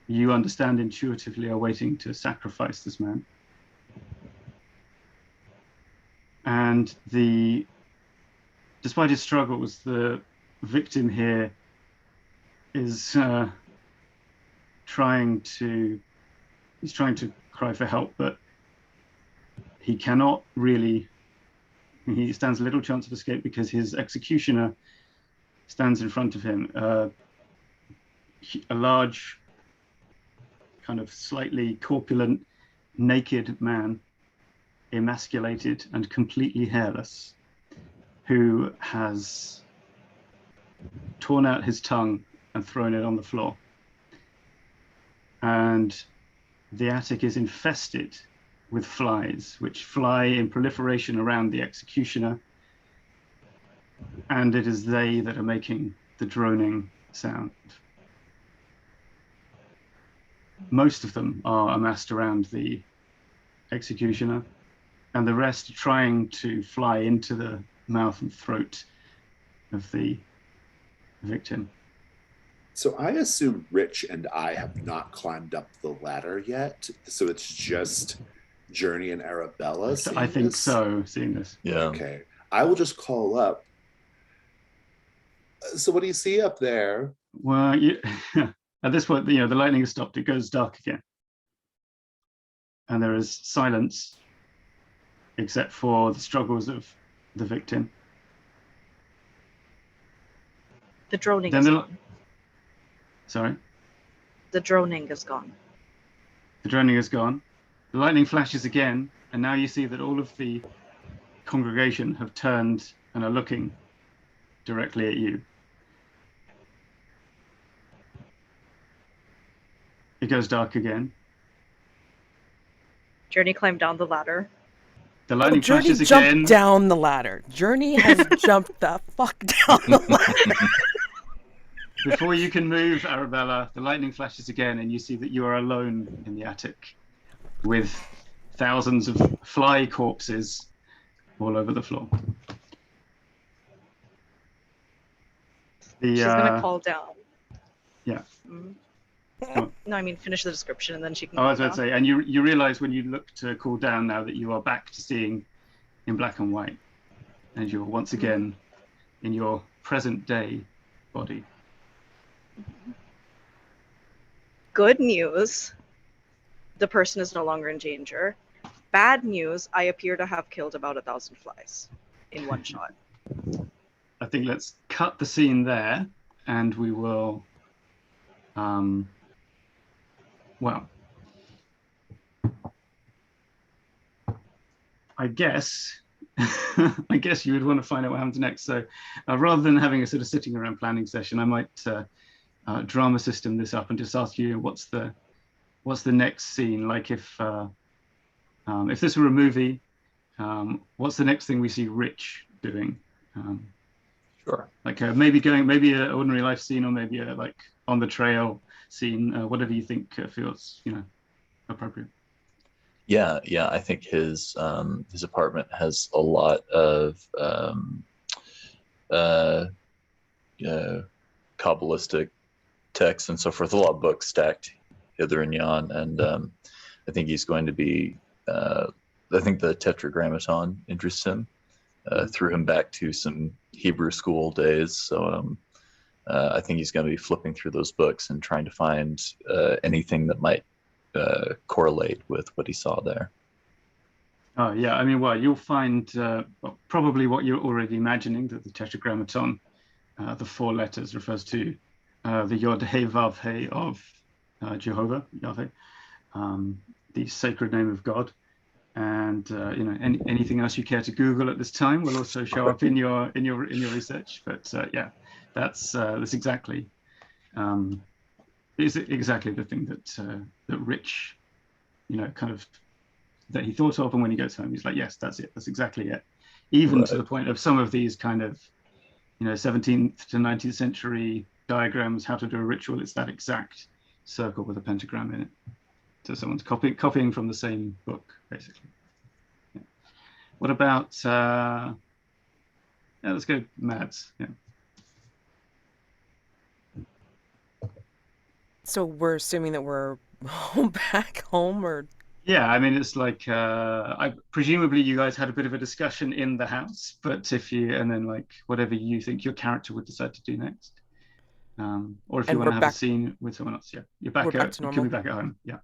you understand intuitively are waiting to sacrifice this man. And despite his struggles, the victim here is trying to cry for help, but he cannot really. He stands little chance of escape because his executioner stands in front of him, a large, kind of slightly corpulent, naked man, emasculated and completely hairless, who has torn out his tongue and thrown it on the floor. And the attic is infested with flies, which fly in proliferation around the executioner. And it is they that are making the droning sound. Most of them are amassed around the executioner, and the rest are trying to fly into the mouth and throat of the victim. So I assume Rich and I have not climbed up the ladder yet. So it's just Journey and Arabella. I think so, seeing this. Yeah. Okay. I will just call up. So what do you see up there? Well, at this point, the lightning has stopped. It goes dark again. And there is silence, except for the struggles of the victim. The droning is gone. Sorry? The droning is gone. The droning is gone. The lightning flashes again, and now you see that all of the congregation have turned and are looking directly at you. It goes dark again. Journey climbed down the ladder. The lightning Journey flashes jumped again. down the ladder. Journey has jumped the fuck down the ladder. Before you can move, Arabella, the lightning flashes again, and you see that you are alone in the attic with thousands of fly corpses all over the floor. She's gonna call down. Yeah. Mm-hmm. No, I mean finish the description and then she can. I was about to say, and you realize when you look to call down now that you are back to seeing in black and white, and you're once again in your present day body. Good news, the person is no longer in danger. Bad news, I appear to have killed about 1,000 flies in one shot. I think let's cut the scene there, and we will. Well, I guess you would want to find out what happens next. So rather than having a sort of sitting around planning session, I might drama system this up and just ask you what's the next scene. Like if this were a movie, what's the next thing we see Rich doing? Sure. Like maybe an ordinary life scene, or maybe a like on the trail scene, whatever you think feels appropriate. Yeah, I think his apartment has a lot of uh, Kabbalistic texts and so forth, a lot of books stacked hither and yon, and I think he's going to be. I think the Tetragrammaton interests him, threw him back to some Hebrew school days. So I think he's going to be flipping through those books and trying to find anything that might correlate with what he saw there. Oh yeah, I mean, well, you'll find probably what you're already imagining, that the Tetragrammaton, the 4 letters, refers to the Yod He Vav He of Jehovah, Yahweh, the sacred name of God. And you know, anything else you care to Google at this time will also show up in your research. But yeah, that's exactly exactly the thing that Rich, you know, kind of that he thought of, and when he goes home, he's like, yes, that's it, that's exactly it. Even to the point of some of these kind of, you know, 17th to 19th century diagrams, how to do a ritual, it's that exact circle with a pentagram in it. So someone's copying from the same book, basically. Yeah. What about, yeah, let's go Mads. Yeah. So we're assuming that we're back home, or? Yeah, I mean, it's like, presumably you guys had a bit of a discussion in the house, but and then like whatever you think your character would decide to do next. Or if you want to have a scene with someone else, yeah, you can be back at home. Yeah.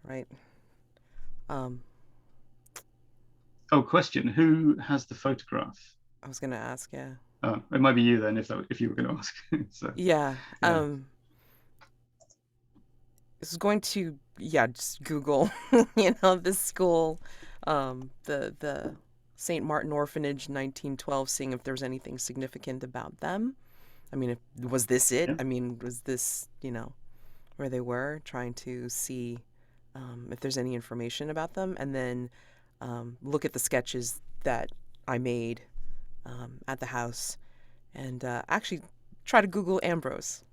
Right. Oh, question: who has the photograph? I was gonna ask. Yeah. Oh, it might be you then, if you were going to ask. So, yeah. This is going to just Google, you know, this school, the St. Martin Orphanage, 1912, seeing if there's anything significant about them. I mean, was this it? Yeah. I mean, was this, you know, where they were, trying to see if there's any information about them, and then look at the sketches that I made at the house, and actually try to Google Ambrose,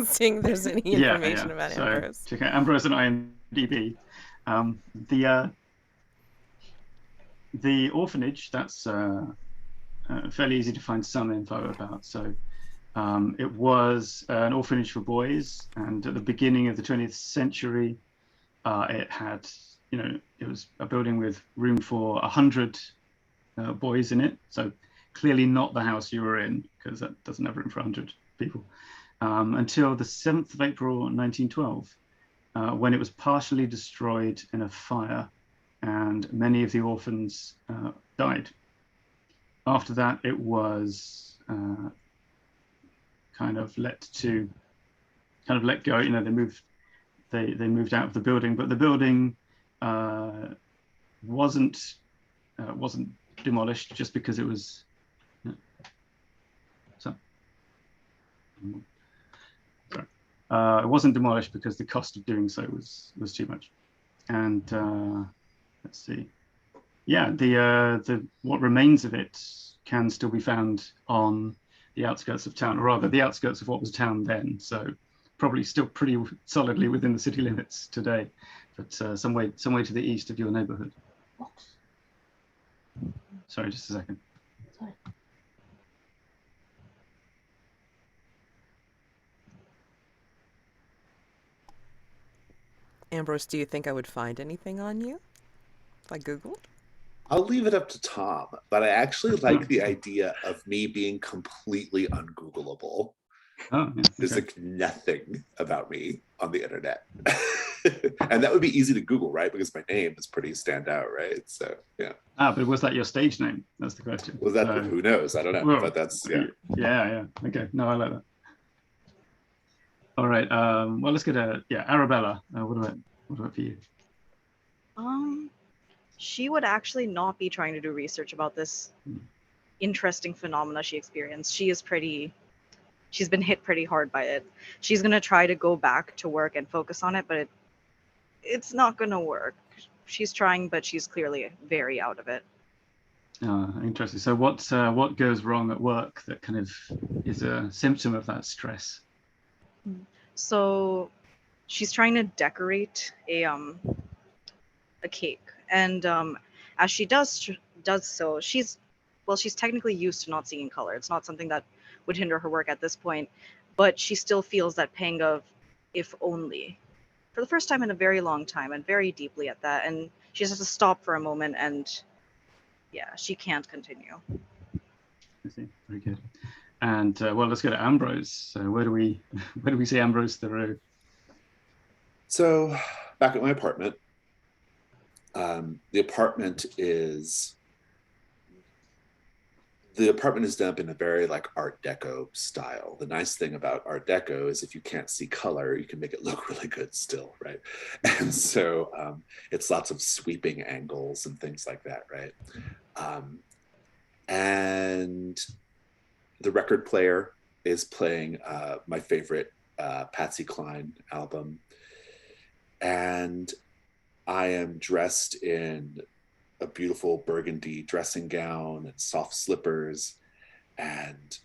seeing if there's any information about Ambrose. Check out Ambrose and IMDb. The orphanage, that's fairly easy to find some info about. So it was an orphanage for boys, and at the beginning of the 20th century, it had, you know, it was a building with room for 100 boys in it. So clearly not the house you were in, because that doesn't have room for 100 people. Until the 7th of April 1912, when it was partially destroyed in a fire, and many of the orphans died. After that, it was kind of let go. You know, they moved out of the building, but the building wasn't demolished just because it was. It wasn't demolished because the cost of doing so was too much. And let's see, yeah, the what remains of it can still be found on the outskirts of town, or rather the outskirts of what was town then. So probably still pretty solidly within the city limits today, but some way to the east of your neighborhood. Sorry, just a second. Sorry. Ambrose, do you think I would find anything on you if I Googled? I'll leave it up to Tom, but I actually like the idea of me being completely ungoogleable. Oh, yeah, There's like nothing about me on the internet. And that would be easy to Google, right? Because my name is pretty standout, right? So, yeah. But was that your stage name? That's the question. Was that, who knows? I don't know, well, but that's, yeah. Yeah. Okay, no, I like that. All right, well, let's get Arabella. What about for you? She would actually not be trying to do research about this interesting phenomena she experienced. She's been hit pretty hard by it. She's gonna try to go back to work and focus on it, but it's not gonna work. She's trying, but she's clearly very out of it. Interesting. So what goes wrong at work that kind of is a symptom of that stress? So she's trying to decorate a cake. And as she does so, she's technically used to not seeing in color. It's not something that would hinder her work at this point, but she still feels that pang of if only for the first time in a very long time, and very deeply at that. And she just has to stop for a moment, and yeah, she can't continue. I see. Very good. And well, let's go to Ambrose. So where do we see Ambrose through? So back at my apartment, the apartment is done up in a very like Art Deco style. The nice thing about Art Deco is if you can't see color, you can make it look really good still, right? And so it's lots of sweeping angles and things like that, right? And the record player is playing my favorite Patsy Cline album. And I am dressed in a beautiful burgundy dressing gown and soft slippers. And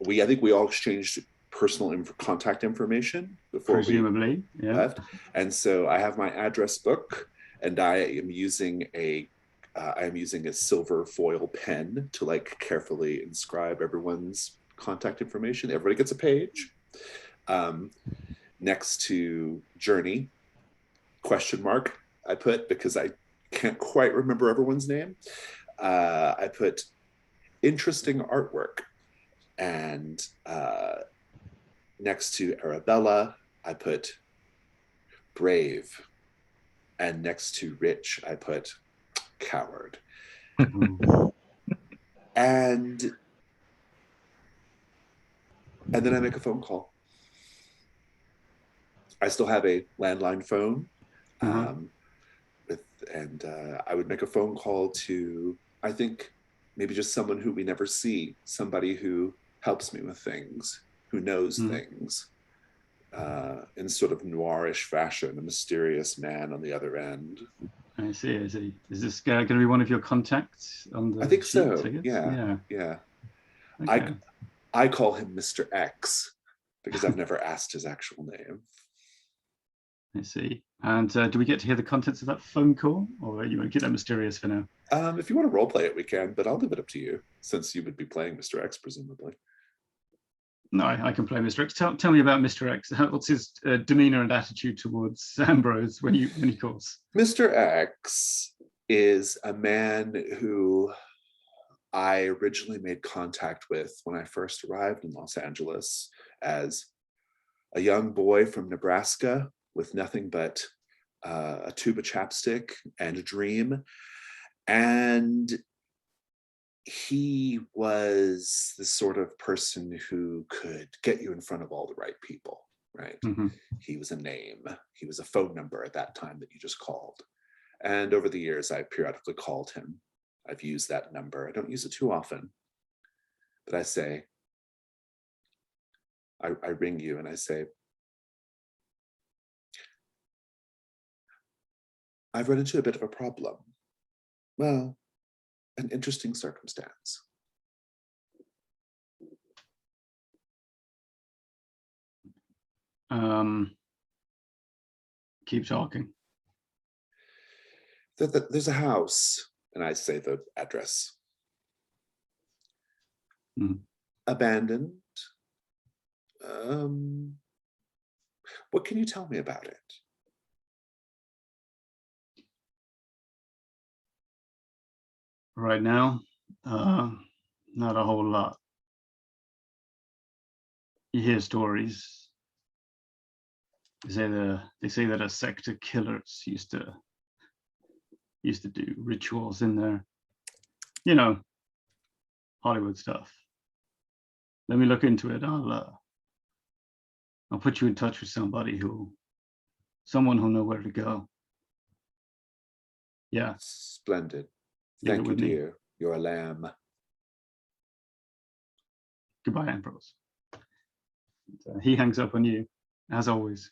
I think we all exchanged personal contact information before presumably, we left. And so I have my address book, and I am using a silver foil pen to like carefully inscribe everyone's contact information. Everybody gets a page. Next to Journey, question mark, I put, because I can't quite remember everyone's name. I put interesting artwork. And next to Arabella, I put brave. And next to Rich, I put coward. and then I make a phone call. I still have a landline phone. I would make a phone call to, I think, maybe just someone who we never see, somebody who helps me with things, who knows things, in sort of noirish fashion, a mysterious man on the other end. I see. Is this going to be one of your contacts on the I think sheet, so. I guess? Yeah. Okay. I call him Mr. X because I've never asked his actual name. I see. And do we get to hear the contents of that phone call, or you want to keep that mysterious for now? If you want to role play it, we can, but I'll leave it up to you, since you would be playing Mr. X, presumably. No, I can play Mr. X. Tell me about Mr. X. What's his demeanor and attitude towards Ambrose when he calls? Mr. X is a man who I originally made contact with when I first arrived in Los Angeles as a young boy from Nebraska with nothing but a tube of chapstick and a dream. And he was the sort of person who could get you in front of all the right people, right? He was a name. He was a phone number at that time that you just called. And over the years, I periodically called him. I've used that number. I don't use it too often, but I say, I ring you and I say, I've run into a bit of a problem. Well, an interesting circumstance. Keep talking. There's a house, and I say the address. Abandoned. What can you tell me about it? Right now, not a whole lot. You hear stories. They say that a sect of killers used to do rituals in there. You know, Hollywood stuff. Let me look into it. I'll put you in touch with someone who'll know where to go. Yeah. Splendid. Thank you, dear. You're a lamb. Goodbye, Ambrose. He hangs up on you, as always.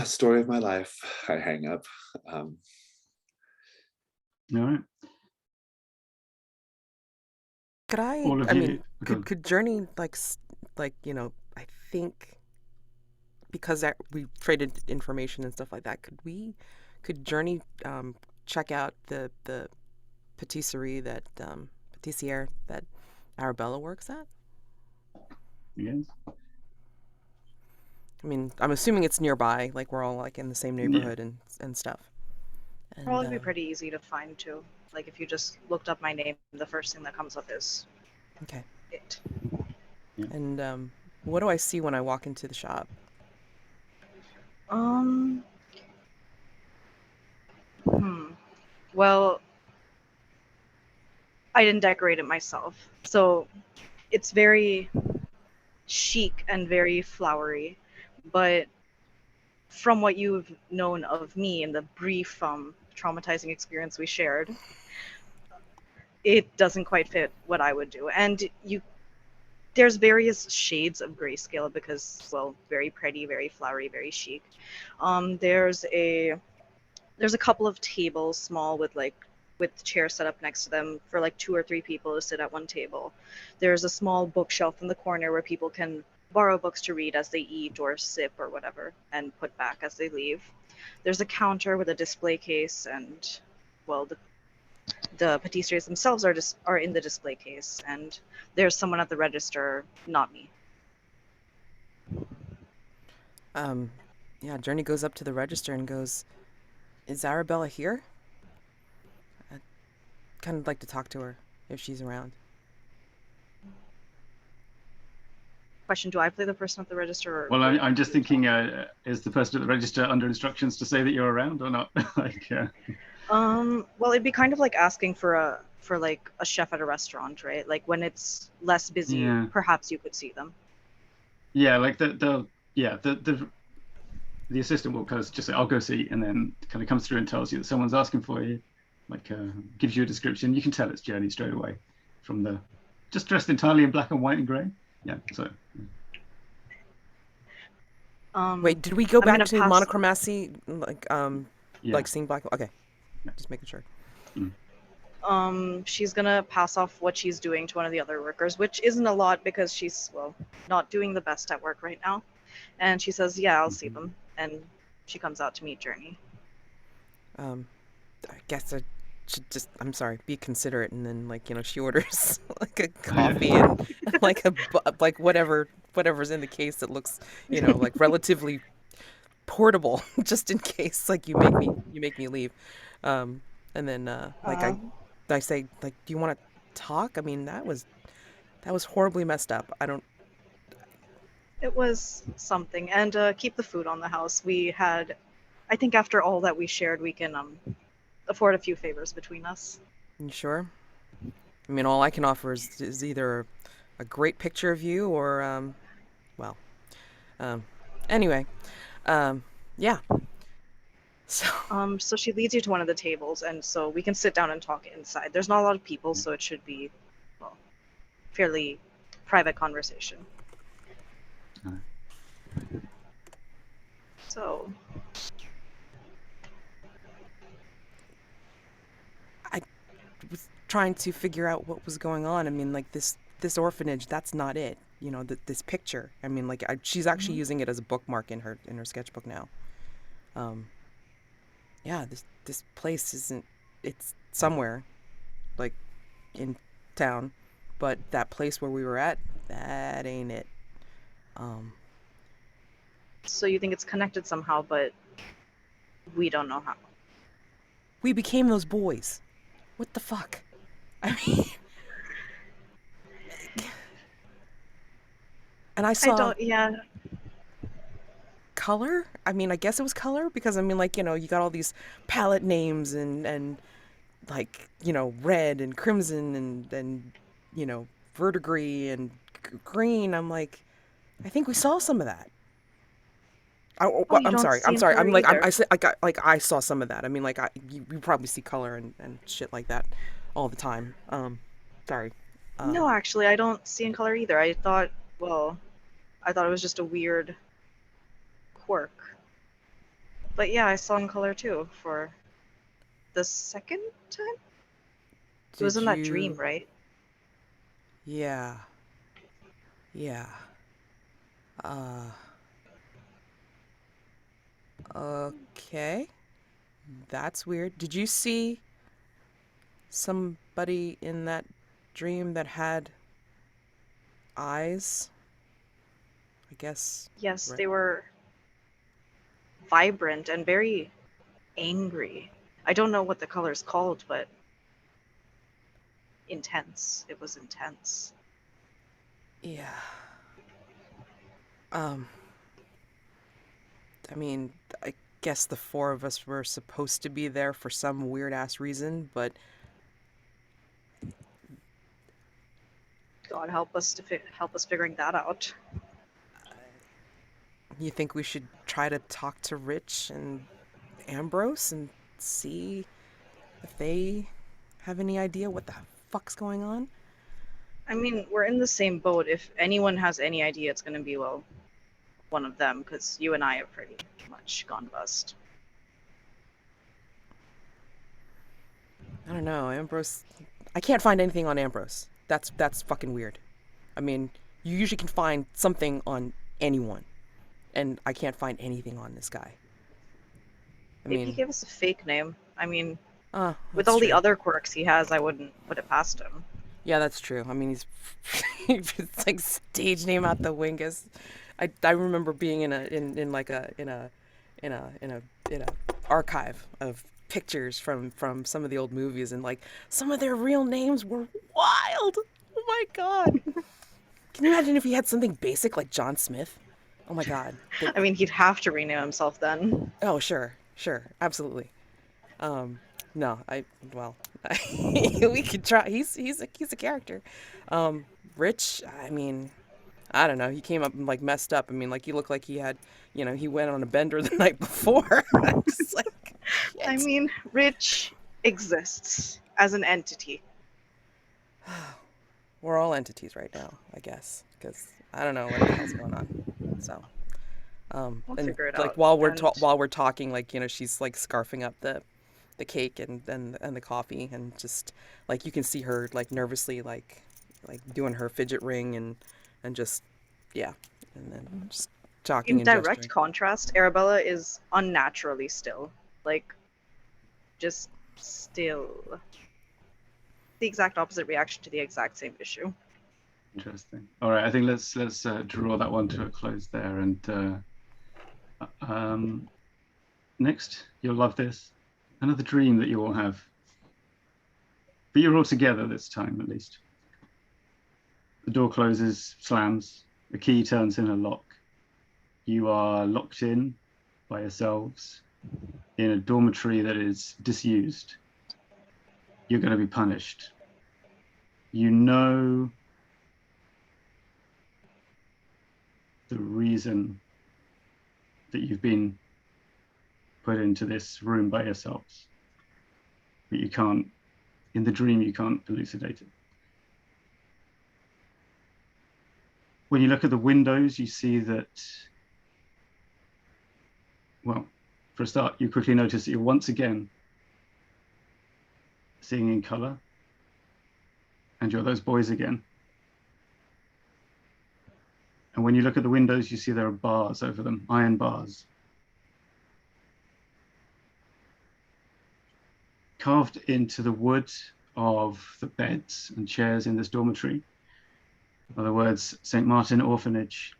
Story of my life. I hang up. All right. Could Journey like I think because we traded information and stuff like that, could Journey check out the patisserie patissiere that Arabella works at? Yes. I mean, I'm assuming it's nearby, like we're all like in the same neighborhood and stuff. And, Probably be pretty easy to find too. Like if you just looked up my name, the first thing that comes up is okay. it. Yeah. And what do I see when I walk into the shop? Well, I didn't decorate it myself, so it's very chic and very flowery. But from what you've known of me and the brief traumatizing experience we shared, it doesn't quite fit what I would do. And there's various shades of grayscale because, well, very pretty, very flowery, very chic. There's a couple of tables, small, with chairs set up next to them for like 2 or 3 people to sit at one table. There's a small bookshelf in the corner where people can borrow books to read as they eat or sip or whatever and put back as they leave. There's a counter with a display case, and well, the patisseries themselves are in the display case, and there's someone at the register, not me. Yeah, Journey goes up to the register and goes, "Is Arabella here?" I'd kind of like to talk to her if she's around. Question: do I play the person at the register? Well, I'm just thinking, is the person at the register under instructions to say that you're around or not? Like, well, it'd be kind of like asking for like a chef at a restaurant, right? Like when it's less busy, yeah. perhaps you could see them. Yeah, like the assistant will kind of just say, "I'll go see," and then kind of comes through and tells you that someone's asking for you, like gives you a description. You can tell it's Journey straight away from the just dressed entirely in black and white and grey. Yeah, so. Wait, did we go back to monochromacy, like seeing black? Okay, just making sure. She's gonna pass off what she's doing to one of the other workers, which isn't a lot because she's, well, not doing the best at work right now. And she says, "Yeah, I'll see them." And she comes out to meet Journey. I guess I should just, I'm sorry, be considerate, and then she orders like a coffee and like whatever's in the case that looks like relatively portable, just in case you make me leave. And then I say, like, do you want to talk? I mean, that was horribly messed up. It was something. And keep the food on the house. I think after all that we shared, we can afford a few favors between us. You sure? I mean, all I can offer is either a great picture of you or anyway, yeah. So she leads you to one of the tables, and so we can sit down and talk inside. There's not a lot of people, so it should be, well, fairly private conversation. So I was trying to figure out what was going on. I mean, like this orphanage, that's not it. This picture. I mean, she's actually using it as a bookmark in her sketchbook now. Yeah, this place isn't. It's somewhere, like in town, but that place where we were at, that ain't it. So you think it's connected somehow, but we don't know how. We became those boys. What the fuck? I mean, and I saw. Color? I mean, I guess it was color because I mean, you got all these palette names and red and crimson and verdigris and green. I'm like, I think we saw some of that. I'm sorry. I saw some of that. I mean, you probably see color and shit like that all the time. Sorry. No, actually, I don't see in color either. I thought it was just a weird quirk. But yeah, I saw in color too for the second time. It was in that dream, right? Yeah. Okay. That's weird. Did you see somebody in that dream that had eyes? I guess. Yes, Right. they were vibrant and very angry. I don't know what the color is called, but intense. It was intense. Yeah. Um, I mean, I guess the four of us were supposed to be there for some weird ass reason, but God help us help us figuring that out. you think we should try to talk to Rich and Ambrose and see if they have any idea what the fuck's going on? I mean, we're in the same boat. If anyone has any idea, it's going to be, well, one of them, because you and I have pretty much gone bust. I don't know, Ambrose. I can't find anything on Ambrose. That's fucking weird. I mean, you usually can find something on anyone, and I can't find anything on this guy. Maybe he gave us a fake name. I mean, with that's all true. the other quirks he has, I wouldn't put it past him. Yeah, that's true. I mean, he's it's like stage name out the wingus. I remember being in a archive of pictures from some of the old movies, and like some of their real names were wild. Oh my god! Can you imagine if he had something basic like John Smith? Oh my god! I mean, he'd have to rename himself then. Oh sure, absolutely. No, we could try. He's a character. Rich, I mean, I don't know. He came up like messed up. I mean, like he looked like he had, he went on a bender the night before. I'm just like, shit. I mean, Rich exists as an entity. We're all entities right now, I guess, because I don't know what the hell's going on. So, We'll and figure it like out. while we're talking, like she's like scarfing up the cake and the coffee, and just like you can see her like nervously like doing her fidget ring and just and then just talking In and direct gesturing. contrast, Arabella is unnaturally still. Like, just still. The exact opposite reaction to the exact same issue. Interesting. All right, I think let's draw that one to a close there. And next, you'll love this. Another dream that you all have, but you're all together this time at least. The door closes, slams. The key turns in a lock. You are locked in by yourselves in a dormitory that is disused. You're going to be punished. You know the reason that you've been put into this room by yourselves, but you can't, in the dream, you can't elucidate it. When you look at the windows, you see that, well, for a start, you quickly notice that you're once again seeing in color, and you're those boys again. And when you look at the windows, you see there are bars over them, iron bars. Carved into the wood of the beds and chairs in this dormitory are the words St. Martin Orphanage.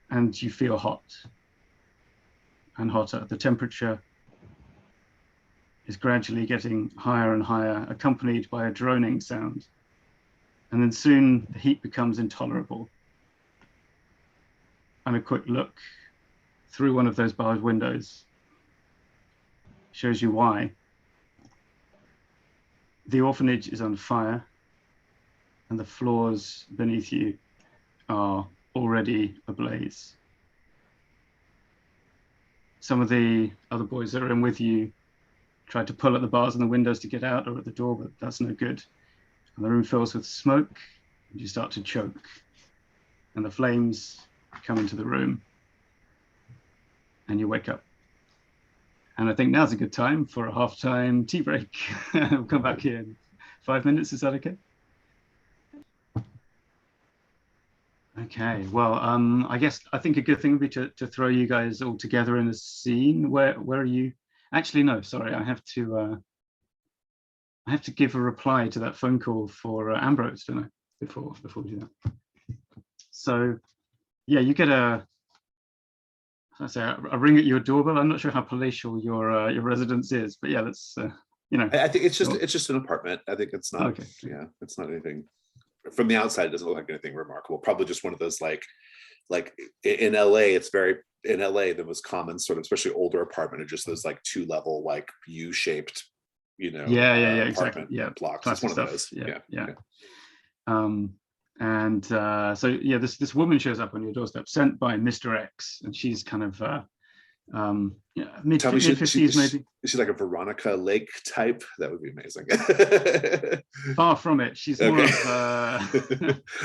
And you feel hot and hotter. The temperature is gradually getting higher and higher, accompanied by a droning sound. And then soon the heat becomes intolerable. And a quick look through one of those barred windows shows you why. The orphanage is on fire, and the floors beneath you are already ablaze. Some of the other boys that are in with you tried to pull at the bars and the windows to get out or at the door, but that's no good. And the room fills with smoke, and you start to choke. And the flames come into the room, and you wake up. And I think now's a good time for a halftime tea break. We'll come back here in 5 minutes. Is that okay? Okay, well, I think a good thing would be to throw you guys all together in a scene. Where are you? Actually, no, sorry, I have to give a reply to that phone call for Ambrose, don't I? Before we do that. So, yeah, you get a ring at your doorbell. I'm not sure how palatial your residence is, but yeah, let's I think it's just an apartment. I think it's not. Okay. Yeah, it's not anything. From the outside, it doesn't look like anything remarkable. Probably just one of those like in LA, the most common sort of, especially older apartment, are just those like 2-level, like U-shaped, exactly. Yeah, blocks. It's one of those. Yeah. So this woman shows up on your doorstep, sent by Mr. X, and she's kind of mid-50s maybe. Is she like a Veronica Lake type? That would be amazing. Far from it. She's more of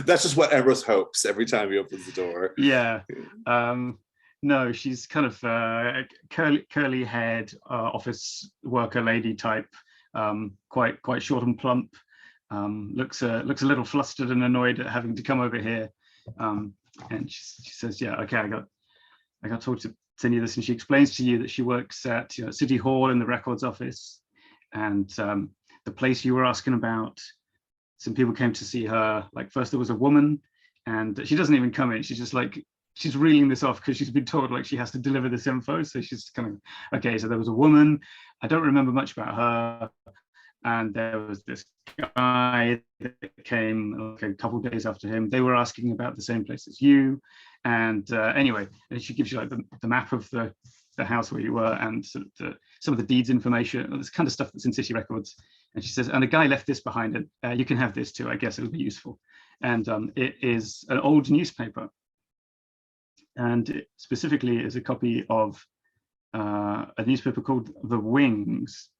that's just what Ambrose hopes every time he opens the door. Yeah. No, she's kind of curly haired office worker lady type, quite short and plump. Looks a little flustered and annoyed at having to come over here. And she says, yeah, okay, I got to talk to send you this, and she explains to you that she works at City Hall in the records office, and the place you were asking about, some people came to see her. Like, first there was a woman, and she doesn't even come in. She's just like, she's reeling this off because she's been told like she has to deliver this info. So she's kind of, okay, so there was a woman. I don't remember much about her. And there was this guy that came a couple of days after him. They were asking about the same place as you. And anyway, and she gives you like the map of the house where you were, and sort of some of the deeds information, this kind of stuff that's in city records. And she says, and a guy left this behind, and you can have this too. I guess it'll be useful. And it is an old newspaper. And it specifically is a copy of a newspaper called The Wings,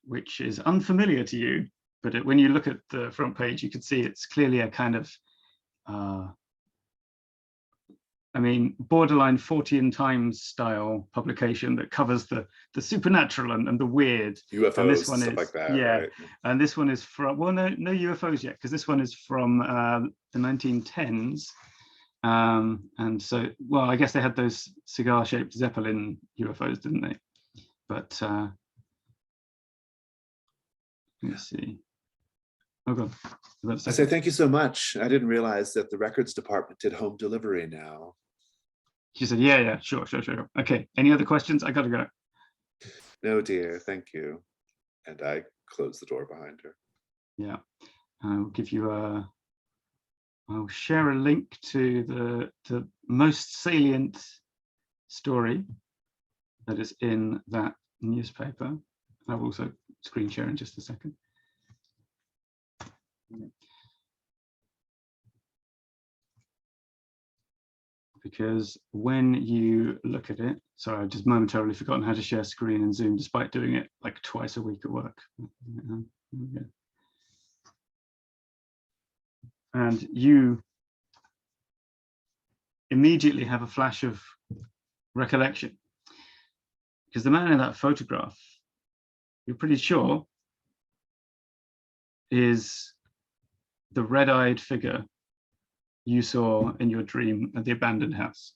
which is unfamiliar to you, but when you look at the front page, you can see it's clearly a kind of, borderline 40 Times style publication that covers the supernatural and the weird. UFOs, and this one stuff is, like that. Yeah, right? And this one is from, well, no UFOs yet, because this one is from the 1910s. And so, well, I guess they had those cigar-shaped Zeppelin UFOs, didn't they? But let's see. Oh God. I say thank you so much. I didn't realize that the records department did home delivery now. She said, yeah, sure. Okay, any other questions? I gotta go. No, dear, thank you. And I closed the door behind her. Yeah, I'll give you I'll share a link to the most salient story that is in that newspaper. I'll also screen share in just a second. Because when you look at it, sorry, I've just momentarily forgotten how to share screen in Zoom, despite doing it like twice a week at work. And you immediately have a flash of recollection, because the man in that photograph, you're pretty sure, is the red-eyed figure you saw in your dream at the abandoned house.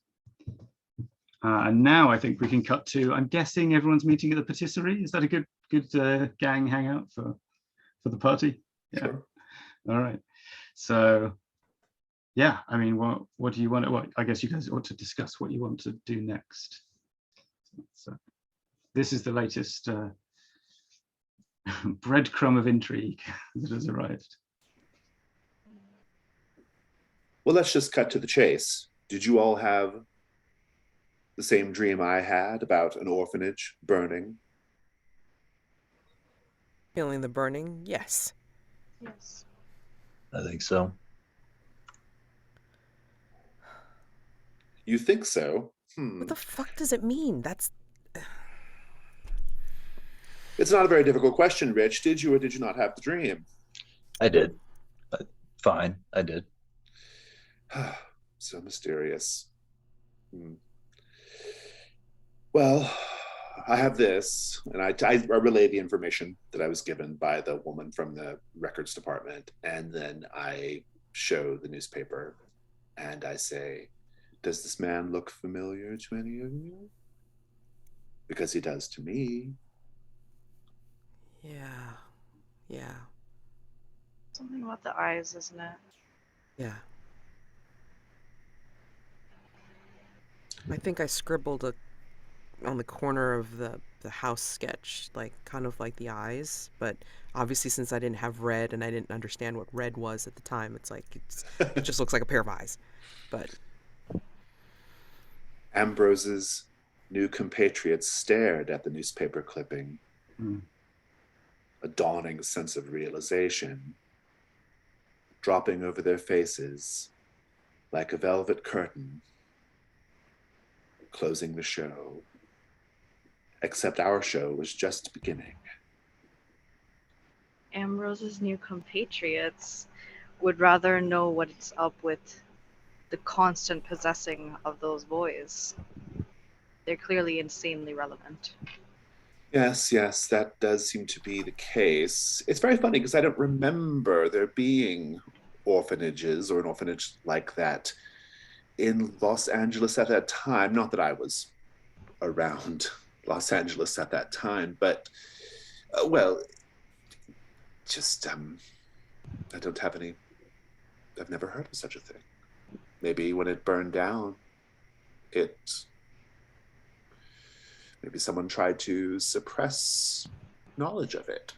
And now I think we can cut to, I'm guessing everyone's meeting at the patisserie. Is that a good gang hangout for the party? Yeah. Sure. All right. So yeah, I mean, what do you want? Well, I guess you guys ought to discuss what you want to do next. So this is the latest breadcrumb of intrigue that has arrived. Well, let's just cut to the chase. Did you all have the same dream I had about an orphanage burning? Feeling the burning? Yes. Yes. I think so. You think so? What the fuck does it mean? It's not a very difficult question, Rich. Did you or did you not have the dream? I did. Fine, I did. So mysterious. Well, I have this, and I relay the information that I was given by the woman from the records department, and then I show the newspaper, and I say, "Does this man look familiar to any of you? Because he does to me." Yeah. Yeah. Something about the eyes, isn't it? Yeah. I think I scribbled on the corner of the house sketch, like kind of like the eyes, but obviously since I didn't have red and I didn't understand what red was at the time, it's like it just looks like a pair of eyes. But Ambrose's new compatriots stared at the newspaper clipping, a dawning sense of realization dropping over their faces like a velvet curtain, closing the show. Except our show was just beginning. Ambrose's new compatriots would rather know what's up with the constant possessing of those boys. They're clearly insanely relevant. Yes, that does seem to be the case. It's very funny because I don't remember there being orphanages or an orphanage like that in Los Angeles at that time. Not that I was around Los Angeles at that time, but well, just I don't have any. I've never heard of such a thing. Maybe when it burned down, maybe someone tried to suppress knowledge of it.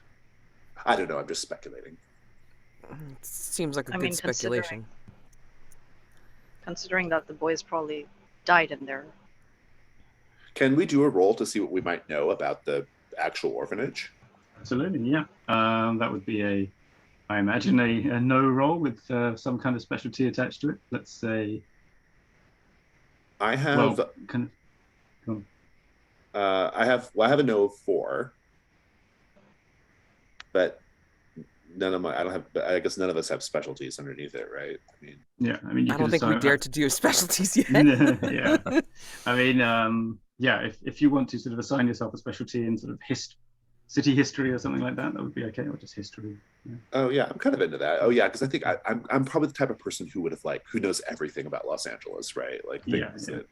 I don't know. I'm just speculating. it seems like a I good mean, speculation. Considering that the boys probably died in there. Can we do a roll to see what we might know about the actual orphanage? Absolutely, yeah. That would be I imagine a no roll with some kind of specialty attached to it. Let's say. I have. Well, kind of, I have a no of 4, but none of my. I don't have. I guess none of us have specialties underneath it, right? I mean. Yeah, I mean, I don't think we dare to do specialties yet. Yeah, I mean, yeah. If you want to sort of assign yourself a specialty in sort of city history or something like that, that would be okay, or just history. Yeah. Oh yeah, I'm kind of into that. Oh yeah, because I think I'm probably the type of person who would have who knows everything about Los Angeles, right? Like things that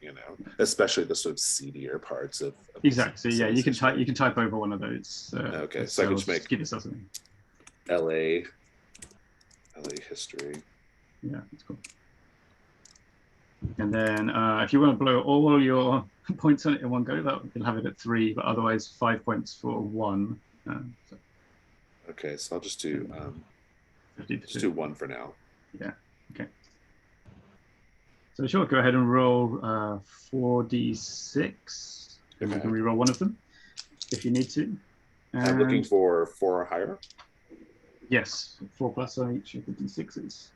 especially the sort of seedier parts of exactly. So yeah, you can type over one of those. Okay, so I can just give yourself something. LA history. Yeah, that's cool. And then if you want to blow all your points on it in one go, you'll have it at 3, but otherwise 5 points for 1. So. Okay, so I'll just do just do 1 for now. Yeah. Okay. So sure, go ahead and roll 4d6, and you can re-roll one of them if you need to. And I'm looking for 4 or higher. Yes, 4 plus on each of the d6s.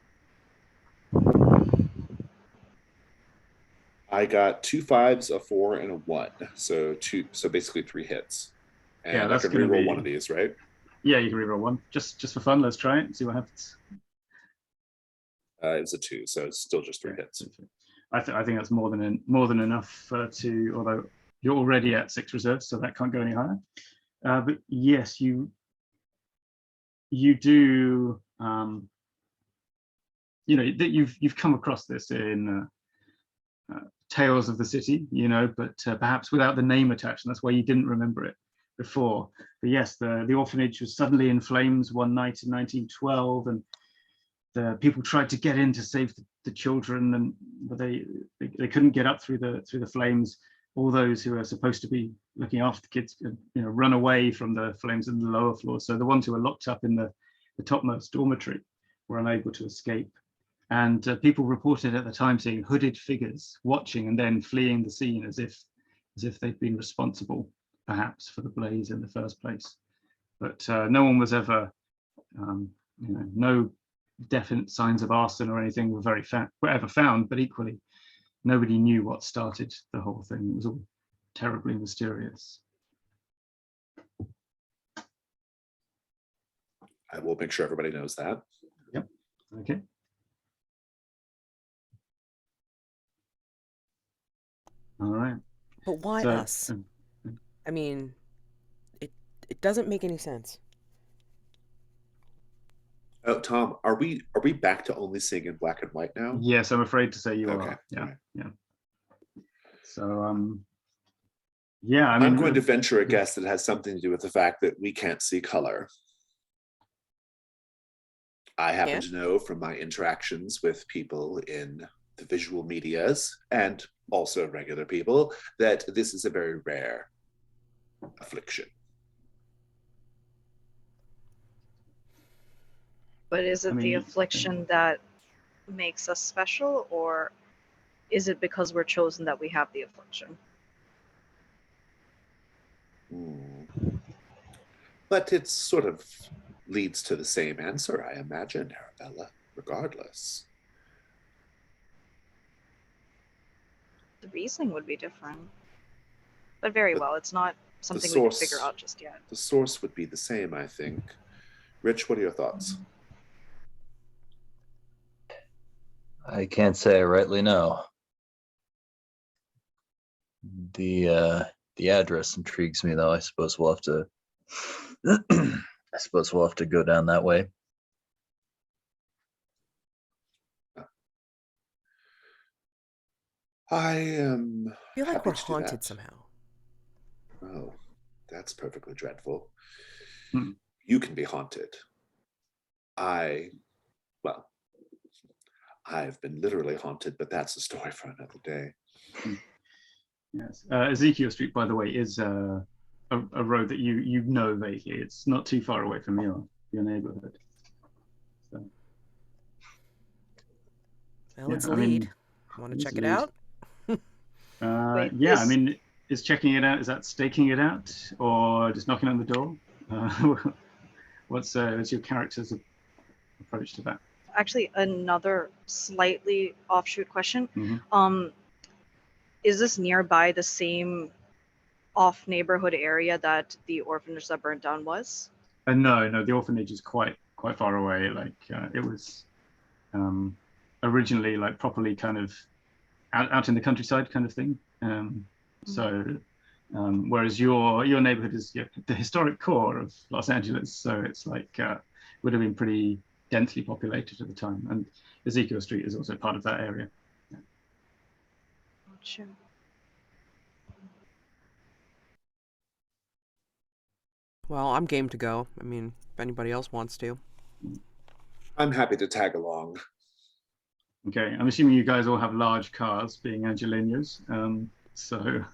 I got 2 5s, a 4, and a 1. So basically 3 hits. And yeah, that's I can re-roll one of these, right? Yeah, you can re-roll one. Just for fun, let's try it and see what happens. It was a 2, so it's still just 3 hits. I think that's more than enough although you're already at 6 reserves, so that can't go any higher. But yes, you do. That you've come across this in Tales of the City, but perhaps without the name attached, and that's why you didn't remember it before. But yes, the orphanage was suddenly in flames one night in 1912, and the people tried to get in to save the children, but they couldn't get up through the flames. All those who are supposed to be looking after the kids, run away from the flames in the lower floor. So the ones who were locked up in the topmost dormitory were unable to escape. And people reported at the time seeing hooded figures watching and then fleeing the scene as if they'd been responsible, perhaps, for the blaze in the first place. But no one was ever, no definite signs of arson or anything were ever found. But equally, nobody knew what started the whole thing. It was all terribly mysterious. I will make sure everybody knows that. Yep. Okay. All right. But why us? I mean, it doesn't make any sense. Oh, Tom, are we back to only seeing in black and white now? Yes, I'm afraid to say you Okay. are. Yeah, Right. yeah. So yeah, I mean, I'm going to venture a guess that it has something to do with the fact that we can't see color. I happen to know from my interactions with people in the visual medias and also regular people that this is a very rare affliction. But is it the affliction that makes us special, or is it because we're chosen that we have the affliction? But it sort of leads to the same answer, I imagine, Arabella, regardless. The reasoning would be different. But very well, it's not something we can figure out just yet. The source would be the same, I think. Rich, what are your thoughts? I can't say I rightly know. The address intrigues me, though. I suppose we'll have to. I suppose we'll have to go down that way. I feel like we're haunted somehow. Oh, that's perfectly dreadful. Hmm. You can be haunted. I've been literally haunted, but that's a story for another day. Yes. Ezekiel Street, by the way, is a road that you know vaguely. It's not too far away from your neighborhood. So, well, it's a lead. Want to check it out? Yeah, I mean, is checking it out, is that staking it out or just knocking on the door? What's your character's approach to that? Actually, another slightly offshoot question. Mm-hmm. Is this nearby the same off neighborhood area that the orphanage that burnt down was? No, the orphanage is quite far away. Like it was originally like properly kind of out in the countryside kind of thing. So whereas your neighborhood is the historic core of Los Angeles, so it's like would have been pretty densely populated at the time, and Ezekiel Street is also part of that area. Yeah. Sure. Well, I'm game to go. I mean, if anybody else wants to. I'm happy to tag along. Okay, I'm assuming you guys all have large cars, being Angelinos. So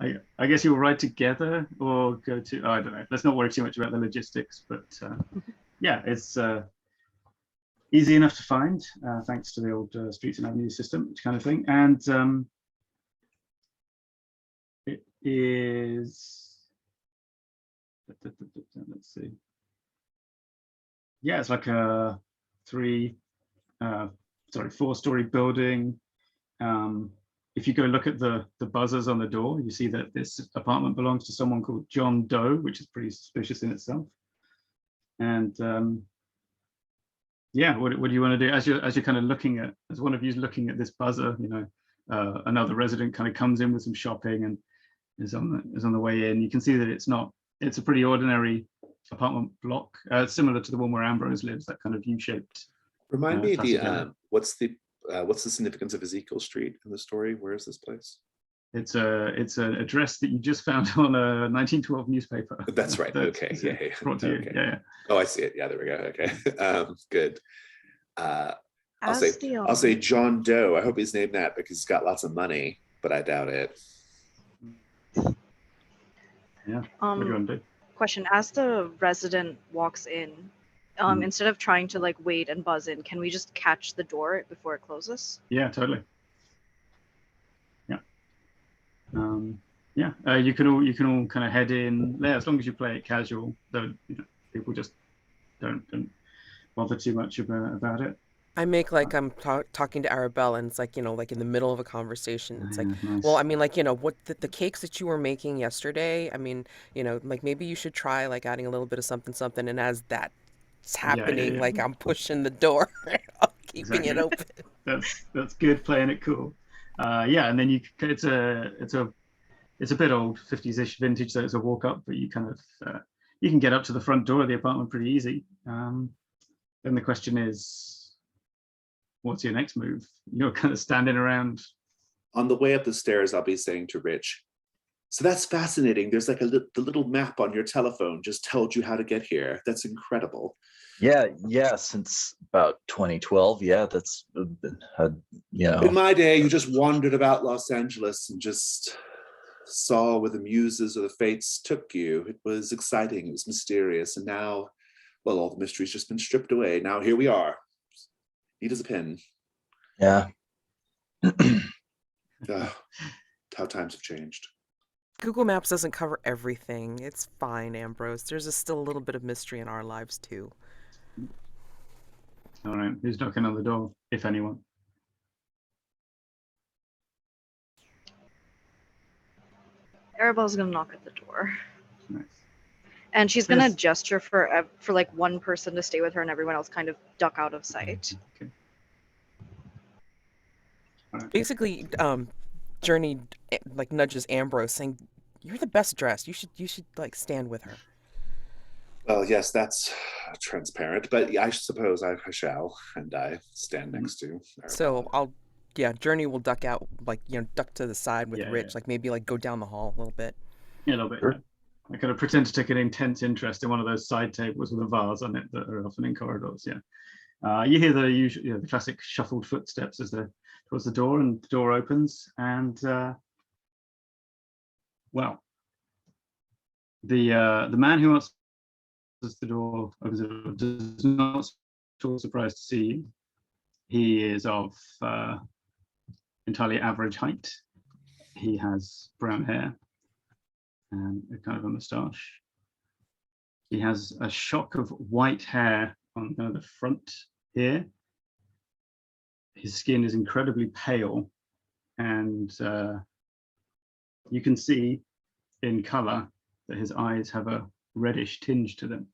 I guess you'll ride together or go to, I don't know. Let's not worry too much about the logistics, but yeah, it's easy enough to find, thanks to the old streets and avenues system kind of thing. And it is, let's see. Yeah, it's like a 4-story building. If you go look at the buzzers on the door, you see that this apartment belongs to someone called John Doe, which is pretty suspicious in itself. And yeah, what do you want to do as you're kind of looking at, as one of you's looking at this buzzer, you know, another resident kind of comes in with some shopping and is on the way in. You can see that it's a pretty ordinary apartment block, similar to the one where Ambrose lives, that kind of U-shaped. Remind me what's the significance of Ezekiel Street in the story? Where is this place? It's an address that you just found on a 1912 newspaper. That's right. Okay. Yeah. Brought to you. Okay. Yeah. Oh, I see it. Yeah, there we go. Okay. Good. I'll say John Doe. I hope he's named that because he's got lots of money, but I doubt it. Yeah. What do you want to do? Question: as the resident walks in, instead of trying to like wait and buzz in, can we just catch the door before it closes? Yeah, totally. Yeah. You can all kind of head in there as long as you play it casual. Though people just don't bother too much about it. I make like I'm talking to Arabella, and it's like, like in the middle of a conversation. It's like, nice. Well, I mean, like, what the cakes that you were making yesterday, I mean, like maybe you should try like adding a little bit of something. And as that's happening, like I'm pushing the door, keeping it open. That's good, playing it cool. Yeah, and then it's a bit old, 50s-ish vintage, so it's a walk up, but you kind of You can get up to the front door of the apartment pretty easy. Then the question is, what's your next move? You're kind of standing around. On the way up the stairs, I'll be saying to Rich, so that's fascinating. There's like the little map on your telephone just told you how to get here. That's incredible. Yeah. Since about 2012, yeah, that's In my day, you just wandered about Los Angeles and just saw where the muses or the fates took you. It was exciting. It was mysterious. And now, well, all the mystery's just been stripped away. Now here we are. Neat as a pin. Yeah. How times have changed. Google Maps doesn't cover everything. It's fine, Ambrose. There's still a little bit of mystery in our lives, too. All right. Who's knocking on the door, if anyone? Arabella's gonna knock at the door. Nice. And she's gonna gesture for like one person to stay with her and everyone else kind of duck out of sight. Okay. Basically, Journey like nudges Ambrose, saying, "You're the best dressed. You should like stand with her." Well, yes, that's transparent, but I suppose I shall, and I stand next to Arabella. So Journey will duck out, like, duck to the side with Rich, like maybe like go down the hall a little bit. Yeah, a little bit. Sure. I kind of pretend to take an intense interest in one of those side tables with a vase on it that are often in corridors. Yeah, you hear the usual, the classic shuffled footsteps as they're towards the door, and the door opens, and well, the man who answers the door opens the door does not feel surprised to see you. He is of entirely average height. He has brown hair and a kind of a moustache. He has a shock of white hair on the front here. His skin is incredibly pale, and you can see in color that his eyes have a reddish tinge to them.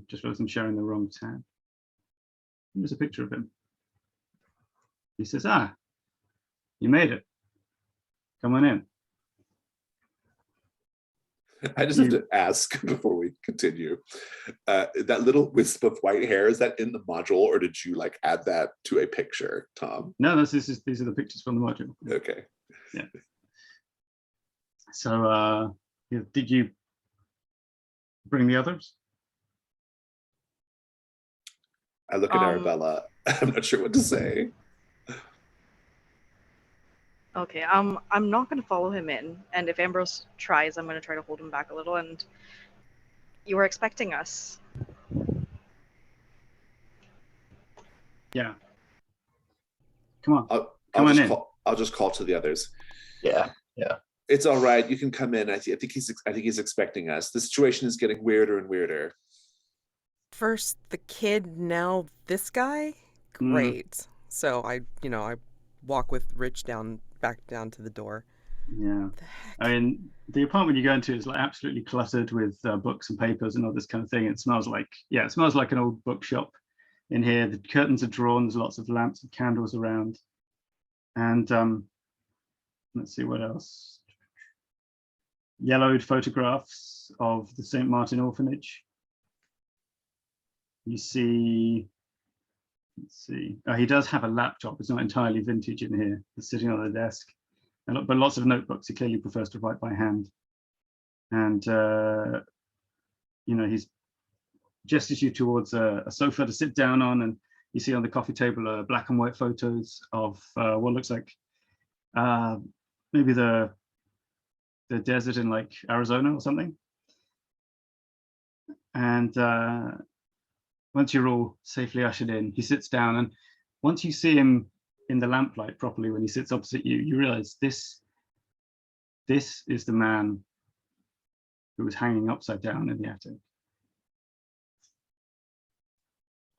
Just wasn't sharing the wrong tab. Here's a picture of him. He says, you made it. Come on in. I just have to ask before we continue. That little wisp of white hair, is that in the module, or did you like add that to a picture, Tom? No, these are the pictures from the module. Okay. Yeah. So did you bring the others? I look at Arabella. I'm not sure what to say. Okay, I'm not gonna follow him in, and if Ambrose tries, I'm gonna try to hold him back a little. And you were expecting us. Yeah. Come on. I'll just call to the others. Yeah. It's all right. You can come in. I think he's expecting us. The situation is getting weirder and weirder. First the kid, now this guy. Great. So I walk with Rich back down to the door. Yeah. I mean, the apartment you go into is like absolutely cluttered with books and papers and all this kind of thing. It smells like an old bookshop in here. The curtains are drawn. There's lots of lamps and candles around. And let's see what else. Yellowed photographs of the St. Martin orphanage. You see, let's see. He does have a laptop. It's not entirely vintage in here. It's sitting on the desk. But lots of notebooks. He clearly prefers to write by hand. And, he's gestures you towards a sofa to sit down on. And you see on the coffee table black and white photos of what looks like maybe the desert in like Arizona or something. And once you're all safely ushered in, he sits down, and once you see him in the lamplight properly, when he sits opposite you, you realize this is the man who was hanging upside down in the attic.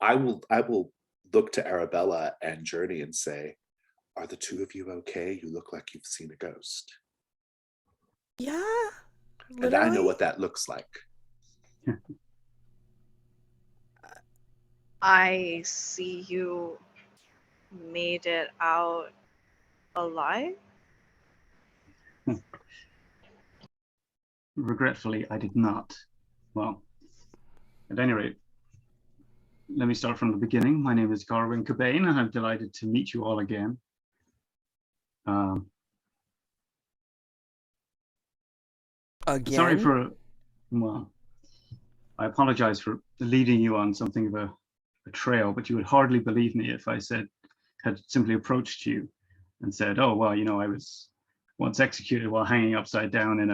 I will look to Arabella and Journey and say, are the two of you okay? You look like you've seen a ghost. Yeah. Literally? And I know what that looks like. I see you made it out alive. regretfully, I did not. Well, at any rate, let me start from the beginning. My name is Garwin Cobain, and I'm delighted to meet you all again. Sorry for, well, I apologize for leading you on something of a trail, but you would hardly believe me if I had simply approached you and said, "Oh, well, I was once executed while hanging upside down in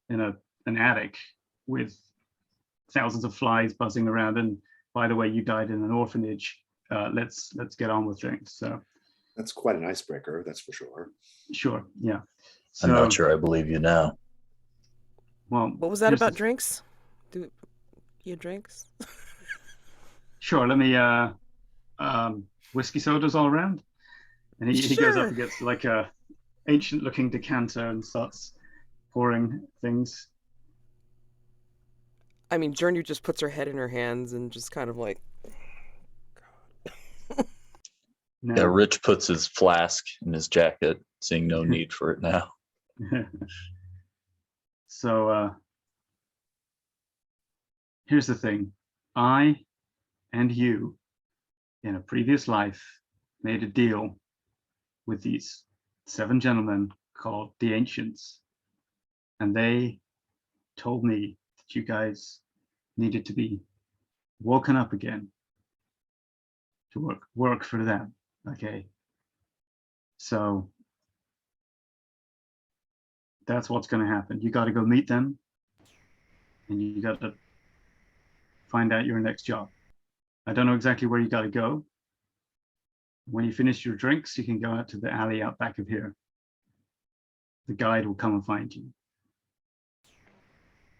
an attic with thousands of flies buzzing around, and by the way, you died in an orphanage. Let's get on with things." So that's quite an icebreaker, that's for sure. Sure, yeah. So, I'm not sure I believe you now. Well, what was that about drinks? Do you drinks? Sure. Let me whiskey sodas all around, and he goes up against like a ancient-looking decanter and starts pouring things. I mean, Journey just puts her head in her hands and just kind of like. No. Yeah, Rich puts his flask in his jacket, seeing no need for it now. So here's the thing. I and you, in a previous life, made a deal with these 7 gentlemen called the Ancients. And they told me that you guys needed to be woken up again to work for them. Okay. So that's what's going to happen. You got to go meet them, and you got to find out your next job. I don't know exactly where you got to go. When you finish your drinks, you can go out to the alley out back of here. The guide will come and find you.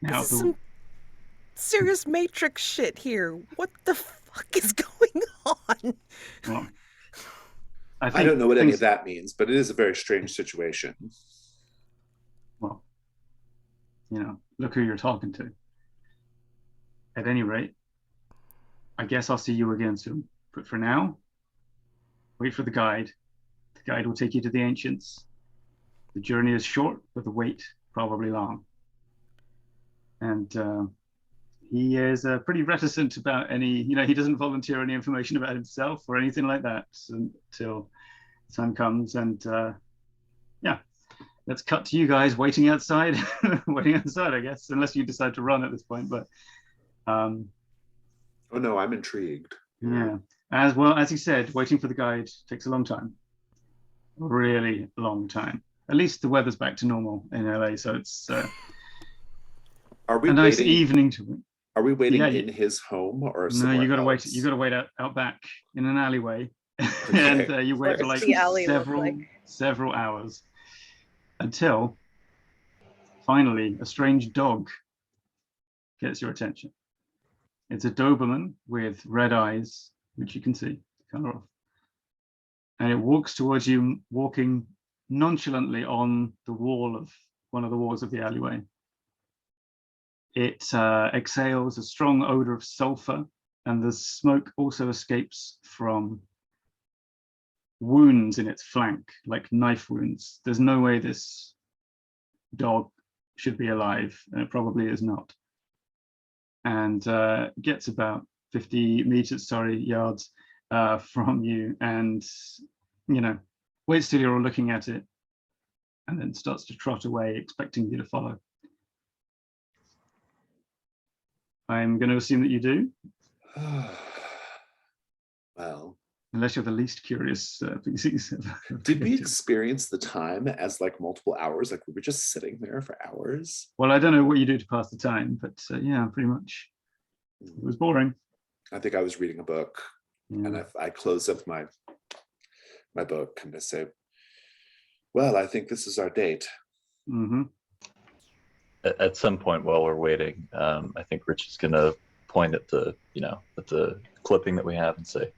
Now, this is some serious Matrix shit here. What the fuck is going on? Well, I don't know what any of that means, but it is a very strange situation. Well, look who you're talking to. At any rate, I guess I'll see you again soon. But for now, wait for the guide. The guide will take you to the Ancients. The journey is short, but the wait probably long. And he is pretty reticent about any, he doesn't volunteer any information about himself or anything like that until time comes. And yeah, let's cut to you guys waiting outside, I guess, unless you decide to run at this point. But oh no, I'm intrigued. Yeah, as well as he said, waiting for the guide takes a long time, a really long time. At least the weather's back to normal in LA, so it's are we a nice waiting, evening to. Are we waiting in his home or no? You got to wait. You got to wait out back in an alleyway, okay. And you wait for like several hours until finally a strange dog gets your attention. It's a Doberman with red eyes, which you can see, kind of, and it walks towards you, walking nonchalantly on the wall of one of the walls of the alleyway. It exhales a strong odor of sulfur, and the smoke also escapes from wounds in its flank, like knife wounds. There's no way this dog should be alive, and it probably is not. And gets about 50 yards from you, and waits till you're all looking at it, and then starts to trot away, expecting you to follow. I'm going to assume that you do. Well, unless you're the least curious species. Did we experience the time as like multiple hours? Like we were just sitting there for hours? Well, I don't know what you do to pass the time, but yeah, pretty much. It was boring. I think I was reading a book, and I closed up my book and I say, well, I think this is our date. Mm-hmm. At some point while we're waiting, I think Rich is going to point at the clipping that we have and say,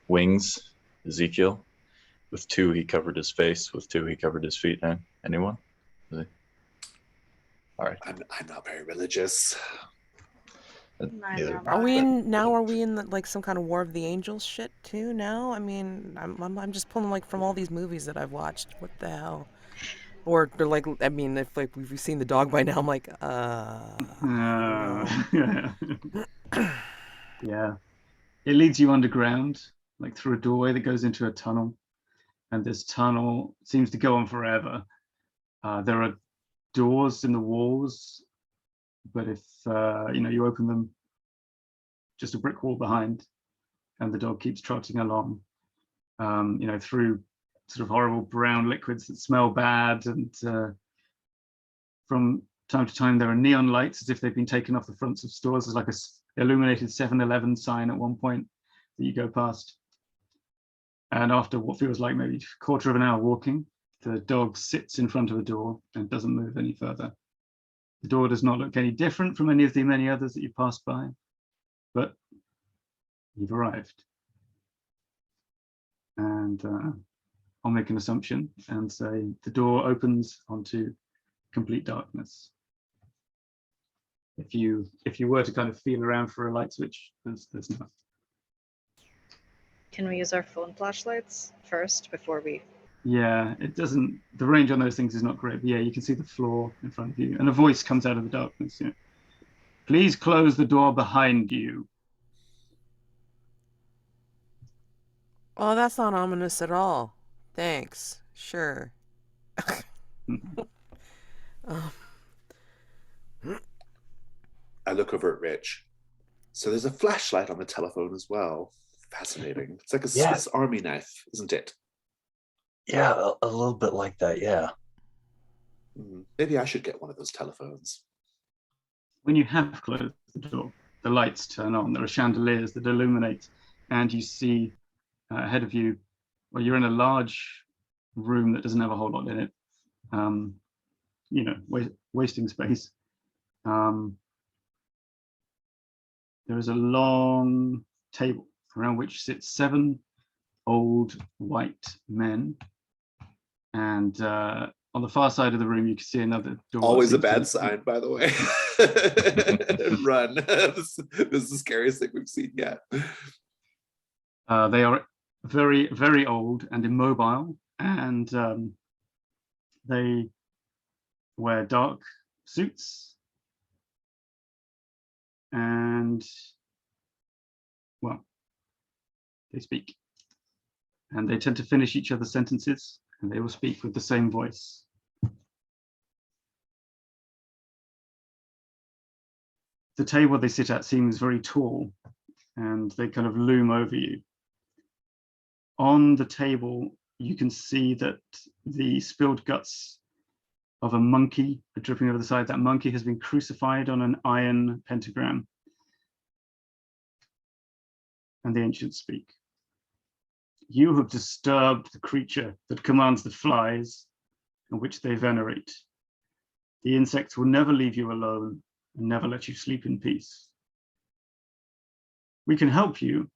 wings, Ezekiel. With 2, he covered his face. With 2, he covered his feet. Anyone? All right. I'm not very religious. Are we in like some kind of War of the Angels shit too now? I mean, I'm just pulling like from all these movies that I've watched. What the hell? Or they're like, I mean, if like we've seen the dog by now, I'm like, no. Yeah. It leads you underground, like through a doorway that goes into a tunnel. And this tunnel seems to go on forever. There are doors in the walls, but if you open them, just a brick wall behind, and the dog keeps trotting along, through sort of horrible brown liquids that smell bad, and from time to time there are neon lights as if they've been taken off the fronts of stores. There's like a illuminated 7-Eleven sign at one point that you go past. And after what feels like maybe a quarter of an hour walking, the dog sits in front of a door and doesn't move any further. The door does not look any different from any of the many others that you passed by, but you've arrived. And I'll make an assumption and say the door opens onto complete darkness. If you were to kind of feel around for a light switch, there's none. Can we use our phone flashlights first before we? Yeah, it doesn't. The range on those things is not great. But yeah, you can see the floor in front of you, and a voice comes out of the darkness. Yeah. Please close the door behind you. Oh, that's not ominous at all. Thanks. Sure. I look over at Rich. So there's a flashlight on the telephone as well. Fascinating. It's like a Swiss Army knife, isn't it? Yeah, a little bit like that, yeah. Maybe I should get one of those telephones. When you have closed the door, the lights turn on. There are chandeliers that illuminate, and you see ahead of you, well, you're in a large room that doesn't have a whole lot in it, wasting space. There is a long table around which sit 7 old white men. And on the far side of the room, you can see another door. Always a bad sign, by the way. Run. This is the scariest thing we've seen yet. They are very, very old and immobile, and they wear dark suits. And, well, they speak. And they tend to finish each other's sentences, and they will speak with the same voice. The table they sit at seems very tall, and they kind of loom over you. On the table, you can see that the spilled guts of a monkey are dripping over the side. That monkey has been crucified on an iron pentagram. And the ancients speak. You have disturbed the creature that commands the flies and which they venerate. The insects will never leave you alone and never let you sleep in peace. We can help you.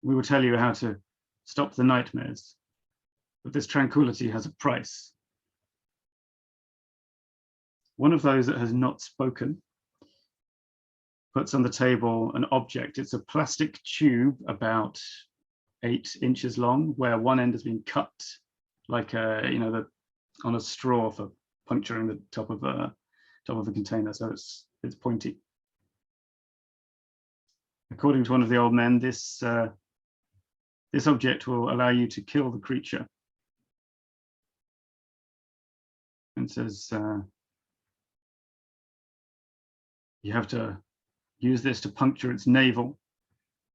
We will tell you how to stop the nightmares, but this tranquility has a price. One of those that has not spoken puts on the table an object. It's a plastic tube about 8 inches long, where one end has been cut like on a straw for puncturing the top of a container, so it's pointy. According to one of the old men, this object will allow you to kill the creature. And says you have to use this to puncture its navel,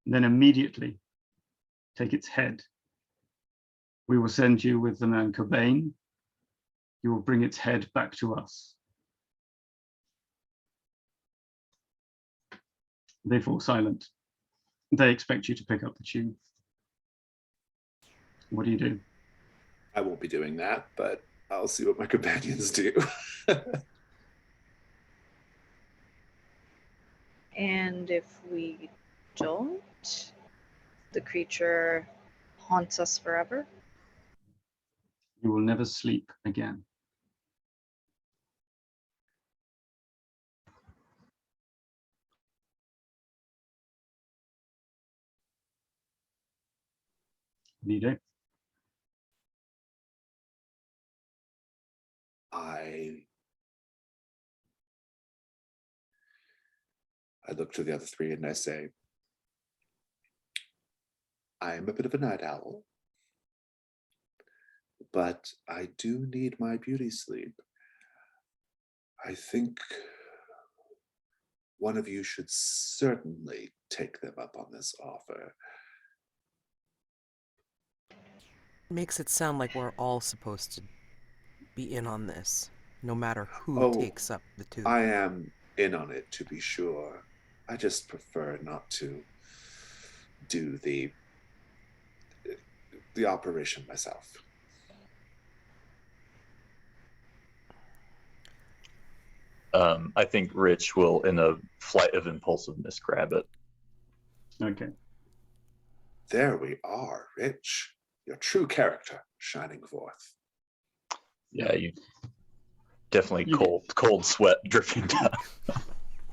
and then immediately take its head. We will send you with the man Cobain. You will bring its head back to us. They fall silent. They expect you to pick up the tube. What do you do? I won't be doing that, but I'll see what my companions do. And if we don't, the creature haunts us forever. You will never sleep again. What do you do? I look to the other three and I say, I am a bit of a night owl, but I do need my beauty sleep. I think one of you should certainly take them up on this offer. Makes it sound like we're all supposed to be in on this, no matter who Oh, takes up the tube. I am in on it, to be sure. I just prefer not to do the operation myself. I think Rich will, in a flight of impulsiveness, grab it. Okay. There we are, Rich. Your true character shining forth. Yeah, you definitely cold sweat dripping down.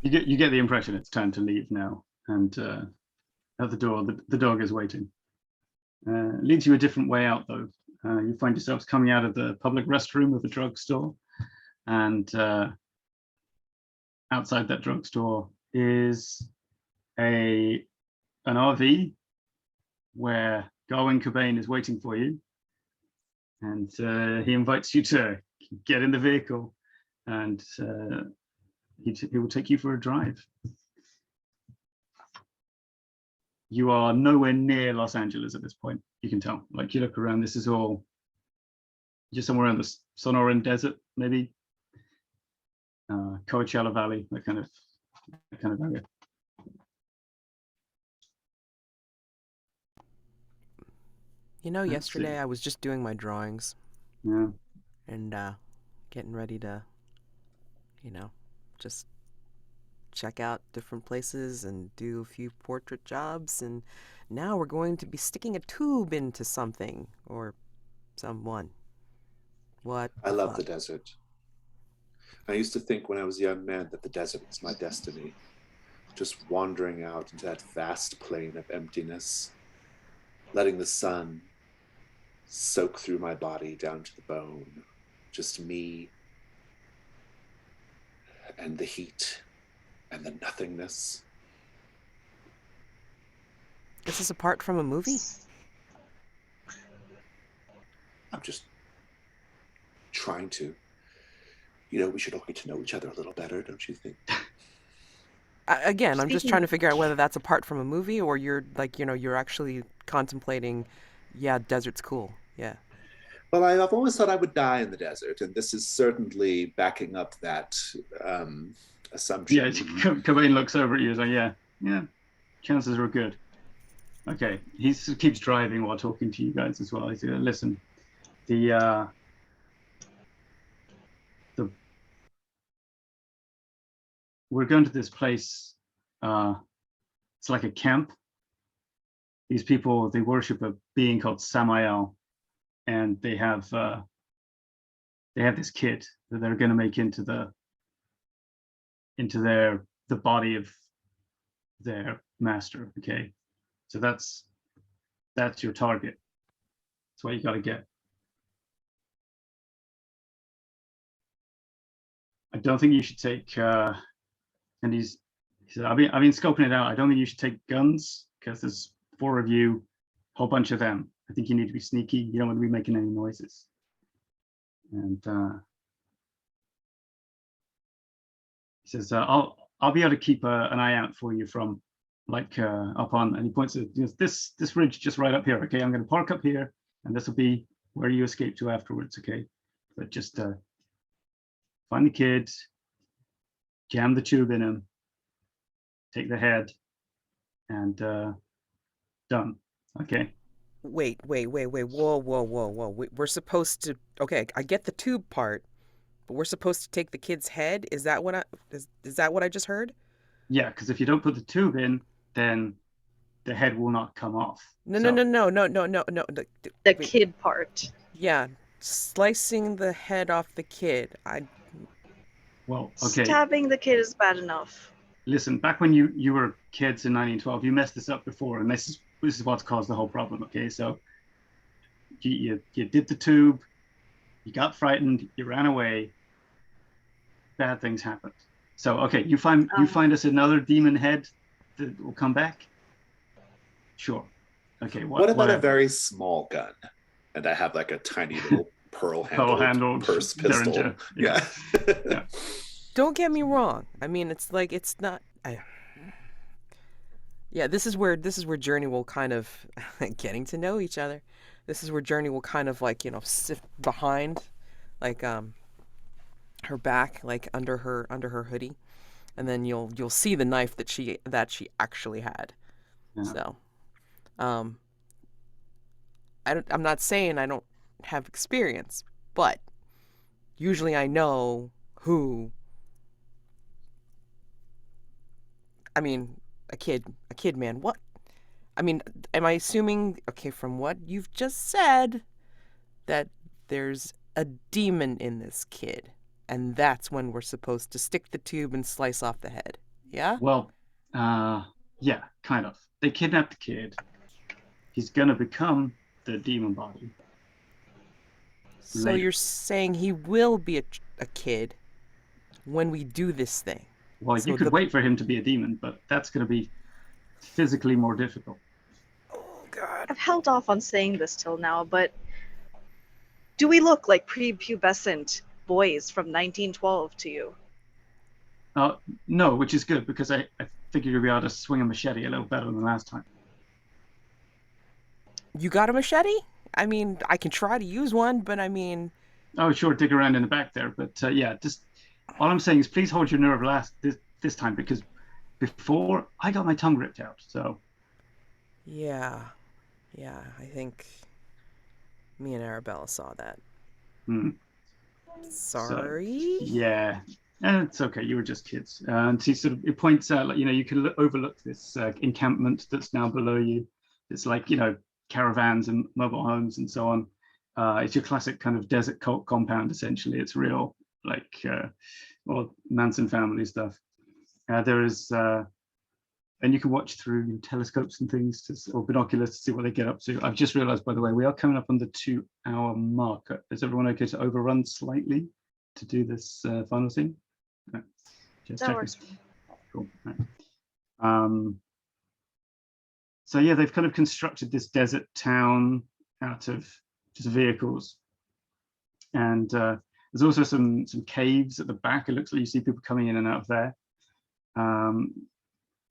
You get the impression it's time to leave now, and at the door, the dog is waiting. Leads you a different way out, though. You find yourselves coming out of the public restroom of the drugstore, and outside that drugstore is an RV where Garwin Cobain is waiting for you, and he invites you to get in the vehicle, and he will take you for a drive. You are nowhere near Los Angeles at this point. You can tell. Like, you look around, this is all just somewhere in the Sonoran Desert, maybe. Coachella Valley, that kind of area. You know, yesterday I was just doing my drawings. Yeah. And getting ready to, just check out different places and do a few portrait jobs. And now we're going to be sticking a tube into something or someone. What? I love the desert. I used to think when I was a young man that the desert was my destiny. Just wandering out into that vast plain of emptiness, letting the sun soak through my body down to the bone. Just me and the heat and the nothingness. Is this apart from a movie? I'm just trying to. We should all get to know each other a little better, don't you think? Again, I'm just trying to figure out whether that's apart from a movie or you're you're actually contemplating, yeah, desert's cool. Yeah. Well, I've always thought I would die in the desert, and this is certainly backing up that assumption. Yeah, Cobain looks over at you and is like, yeah, chances are good. Okay, he keeps driving while talking to you guys as well. He's like, listen, we're going to this place. It's like a camp. These people, they worship a being called Samael, and they have this kid that they're going to make into the body of their master. Okay, so that's your target. That's what you got to get. I don't think you should take. And he said, I've been scoping it out. I don't think you should take guns because there's 4 of you, a whole bunch of them. I think you need to be sneaky. You don't want to be making any noises. And he says, I'll be able to keep an eye out for you from up on, and he points to this ridge just right up here. Okay, I'm going to park up here, and this will be where you escape to afterwards. Okay, but just find the kid, jam the tube in him, take the head, and done. Okay. Wait. Whoa. We're supposed to. Okay, I get the tube part, but we're supposed to take the kid's head. Is that what I just heard? Yeah, because if you don't put the tube in, then the head will not come off. No. The kid part. Yeah, slicing the head off the kid. Well, okay. Stabbing the kid is bad enough. Listen, back when you were kids in 1912, you messed this up before, and this is what's caused the whole problem. Okay, so you did the tube, You got frightened. You ran away. Bad things happened. So okay, you find us another demon head that will come back. Sure. Okay. What about whatever. a very small gun? And I have like a tiny little pearl-handled purse pistol. Derringer. Yeah. Yeah. Don't get me wrong. I mean, it's like it's not. Yeah, this is where Journey will kind of getting to know each other. This is where Journey will kind of like sit behind, like her back, like under her hoodie, and then you'll see the knife that she actually had. Yeah. So, I'm not saying I don't have experience, but usually I know who. I mean, a kid, man. What? I mean, am I assuming, okay, from what you've just said, that there's a demon in this kid, and that's when we're supposed to stick the tube and slice off the head? Yeah? Well, yeah, kind of. They kidnapped the kid. He's gonna become the demon body. So you're saying he will be a kid when we do this thing? Well, so you could wait for him to be a demon, but that's going to be physically more difficult. Oh, God. I've held off on saying this till now, but do we look like prepubescent boys from 1912 to you? No, which is good, because I figured you'd be able to swing a machete a little better than last time. You got a machete? I mean, I can try to use one, but I mean... Oh, sure, dig around in the back there. But yeah, just all I'm saying is please hold your nerve this time, because before I got my tongue ripped out. So yeah, I think me and Arabella saw that. Sorry. So, yeah, and it's okay. You were just kids. And he it points out, like, you can overlook this encampment that's now below you. It's like caravans and mobile homes and so on. It's your classic kind of desert cult compound. Essentially, it's real, like Manson family stuff. There is, and you can watch through telescopes and things or binoculars to see what they get up to. I've just realized, by the way, we are coming up on the 2-hour mark. Is everyone okay to overrun slightly to do this final scene? No. Just that works. Cool. Right. So yeah, they've kind of constructed this desert town out of just vehicles, and there's also some caves at the back. It looks like you see people coming in and out of there.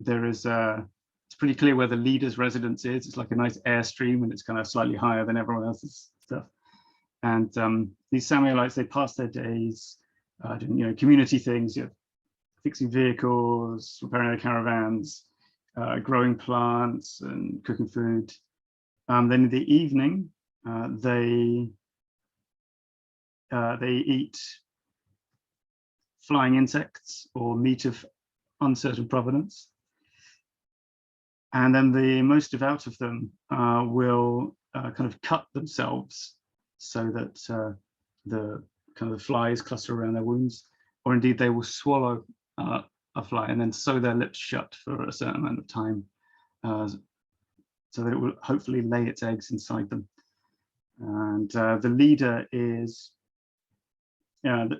There is it's pretty clear where the leader's residence is. It's like a nice airstream, and it's kind of slightly higher than everyone else's stuff. And these Samuelites, they pass their days doing community things, fixing vehicles, repairing their caravans, growing plants and cooking food. Then in the evening, they eat flying insects or meat of uncertain provenance. And then the most devout of them will kind of cut themselves so that the kind of flies cluster around their wounds, or indeed they will swallow a fly and then sew their lips shut for a certain amount of time, so that it will hopefully lay its eggs inside them. And the leader is, that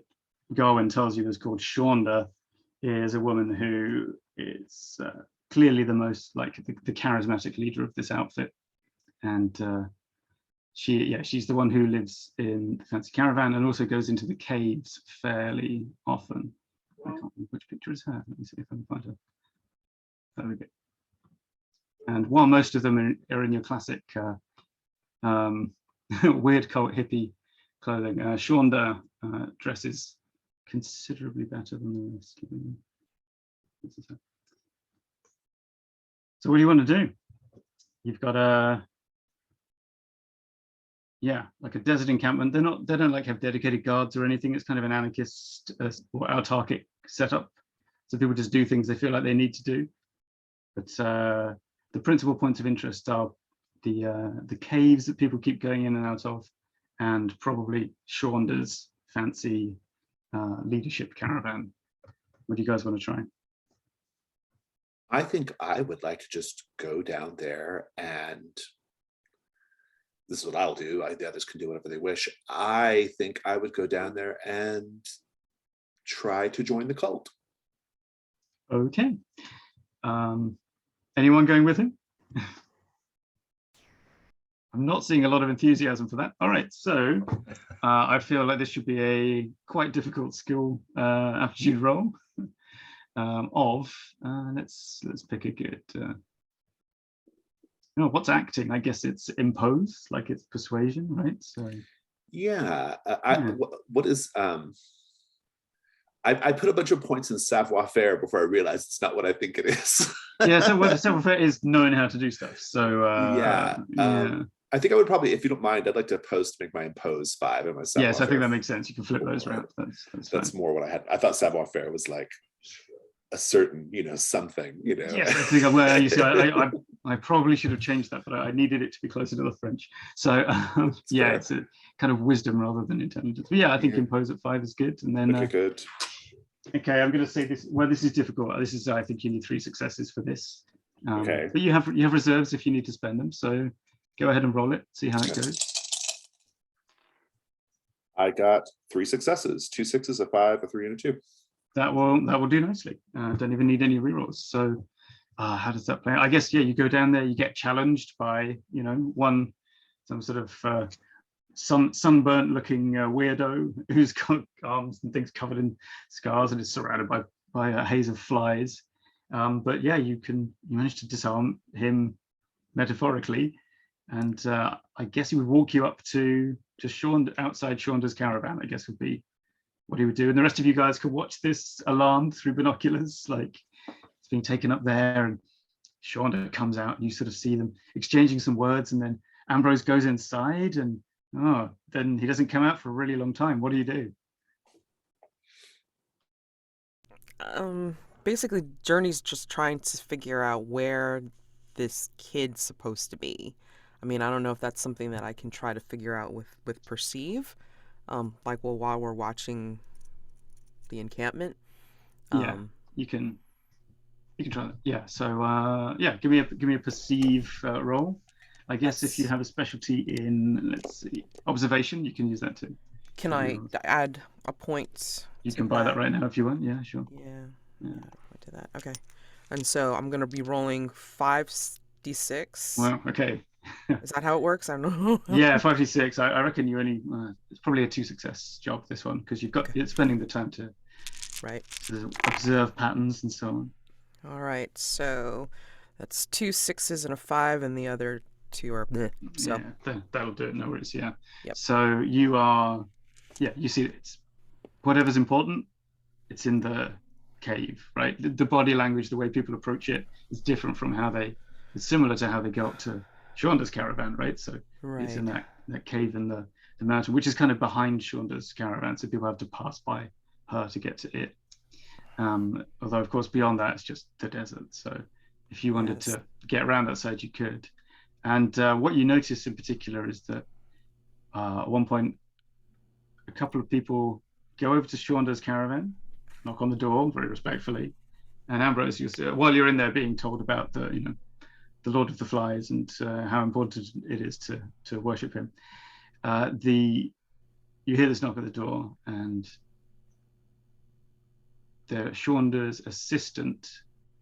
Garwin tells you is called Shonda, is a woman who is clearly the most, like, the charismatic leader of this outfit. And she's the one who lives in the fancy caravan and also goes into the caves fairly often. I can't remember which picture is her. Let me see if I can find her. There we go. And while most of them are in your classic weird cult hippie clothing, Shonda dresses considerably better than the rest. So what do you want to do? You've got like a desert encampment. They don't like have dedicated guards or anything. It's kind of an anarchist or autarkic setup. So people just do things they feel like they need to do. But the principal points of interest are the caves that people keep going in and out of, and probably Shonda's fancy leadership caravan. What do you guys want to try? I think I would like to just go down there and this is what I'll do. The others can do whatever they wish. I think I would go down there and try to join the cult. Okay. Anyone going with him? I'm not seeing a lot of enthusiasm for that. All right, so I feel like this should be a quite difficult skill aptitude roll. Let's pick a good. What's acting? I guess it's impose, like it's persuasion, right? So yeah, what is I put a bunch of points in savoir-faire before I realized it's not what I think it is. Yeah, so what savoir-faire is knowing how to do stuff. So yeah. I think I would probably, if you don't mind, I'd like to make my impose 5 and my savoir-faire. Yes, I think that makes sense. You can flip those around. That's more what I had. I thought savoir-faire was like a certain, something, Yes, I think. Well, you see, I probably should have changed that, but I needed it to be closer to the French. So yeah, it's a kind of wisdom rather than intelligence. But yeah, I think impose at 5 is good. And then good. Okay, I'm going to say this. Well, this is difficult. I think you need 3 successes for this. Okay. But you have reserves if you need to spend them. So go ahead and roll it. See how it goes. I got 3 successes, 2 6s, a 5, a 3, and a 2. That will do nicely. Don't even need any rerolls. So how does that play? I guess you go down there, you get challenged by some sort of sunburnt looking weirdo who's got arms and things covered in scars and is surrounded by a haze of flies. But yeah, you manage to disarm him metaphorically, and I guess he would walk you up to outside Shaunda's caravan, I guess would be what he would do. And the rest of you guys could watch this alarmed through binoculars, like it's being taken up there, and Shaunda comes out and you sort of see them exchanging some words, and then Ambrose goes inside, and then he doesn't come out for a really long time. What do you do? Basically, Journey's just trying to figure out where this kid's supposed to be. I mean, I don't know if that's something that I can try to figure out with perceive. While we're watching the encampment. Yeah, you can try that. Yeah. So give me a perceive roll. I guess if you have a specialty in, let's see, observation, you can use that too. Can I add a point? You can buy that right now if you want. Yeah, sure. Yeah. Point to that. Okay. And so I'm gonna be rolling 5d6. Wow. Okay. Is that how it works? I don't know. Yeah, 5d6. I reckon you only. It's probably a 2 success job, this one, because you're spending the time to observe patterns and so on. All right. So that's 2 6s and a 5, and the other 2 are bleh. So yeah, that'll do it. No worries. Yeah. Yep. So you are. Yeah, you see, it's whatever's important. It's in the cave, right? The body language, the way people approach it, is different from it's similar to how they go up to Shaunda's caravan, right? So it's in that cave in the mountain, which is kind of behind Shaunda's caravan, so people have to pass by her to get to it. Although, of course, beyond that, it's just the desert. So if you wanted to get around that side, you could. And what you notice in particular is that at one point, a couple of people go over to Shaunda's caravan, knock on the door very respectfully, and Ambrose, while you're in there being told about the Lord of the Flies and how important it is to worship him, you hear this knock at the door, and Shaunda's assistant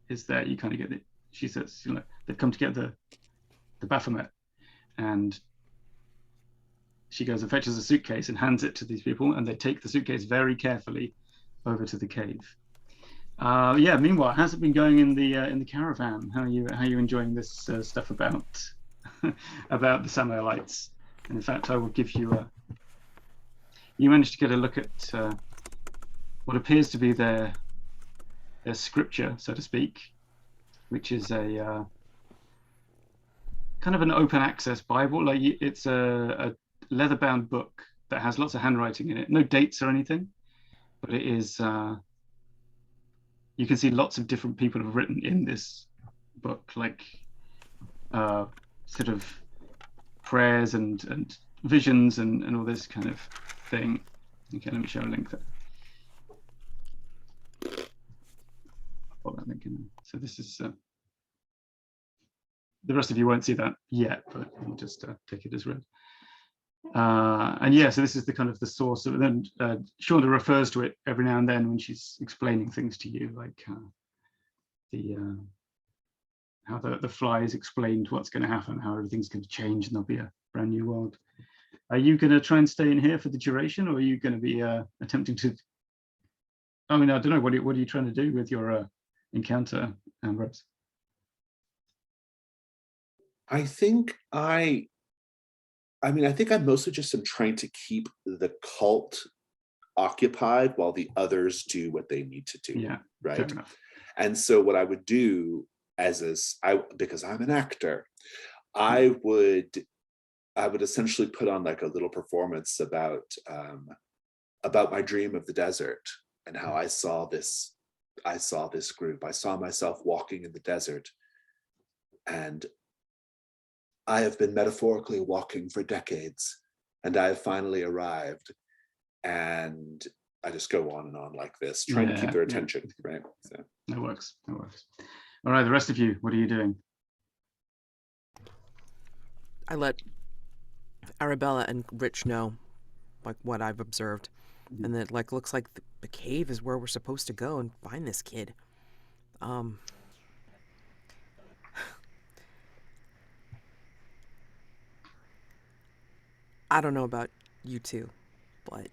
is there. You kind of get it. She says, they've come to get the Baphomet, and she goes and fetches a suitcase and hands it to these people, and they take the suitcase very carefully over to the cave. Meanwhile, how's it been going in the caravan? How are you enjoying this stuff about about the Samuelites? And in fact, I will give you you managed to get a look at what appears to be their scripture, so to speak, which is a kind of an open access Bible. Like it's a leather-bound book that has lots of handwriting in it. No dates or anything, but it is. You can see lots of different people have written in this book, like sort of prayers and visions and all this kind of thing. Okay, let me show a link there. I'll put that link in there. So this is the rest of you won't see that yet, but we'll just take it as read. And yeah, so this is the kind of the source of it. Then Shonda refers to it every now and then when she's explaining things to you, like how the flies explained what's going to happen, how everything's going to change, and there'll be a brand new world. Are you going to try and stay in here for the duration, or are you going to be attempting to? I mean, I don't know. What are you trying to do with your encounter, Ambrose? I think I think I mostly just am trying to keep the cult occupied while the others do what they need to do. Yeah, right. Fair enough. And so what I would do because I'm an actor, I would essentially put on like a little performance about my dream of the desert and how I saw this group. I saw myself walking in the desert, and I have been metaphorically walking for decades, and I have finally arrived. And I just go on and on like this, trying to keep their attention, right? So that works. All right, the rest of you, what are you doing? I let Arabella and Rich know, like, what I've observed, and that, like, looks like the cave is where we're supposed to go and find this kid. I don't know about you two, but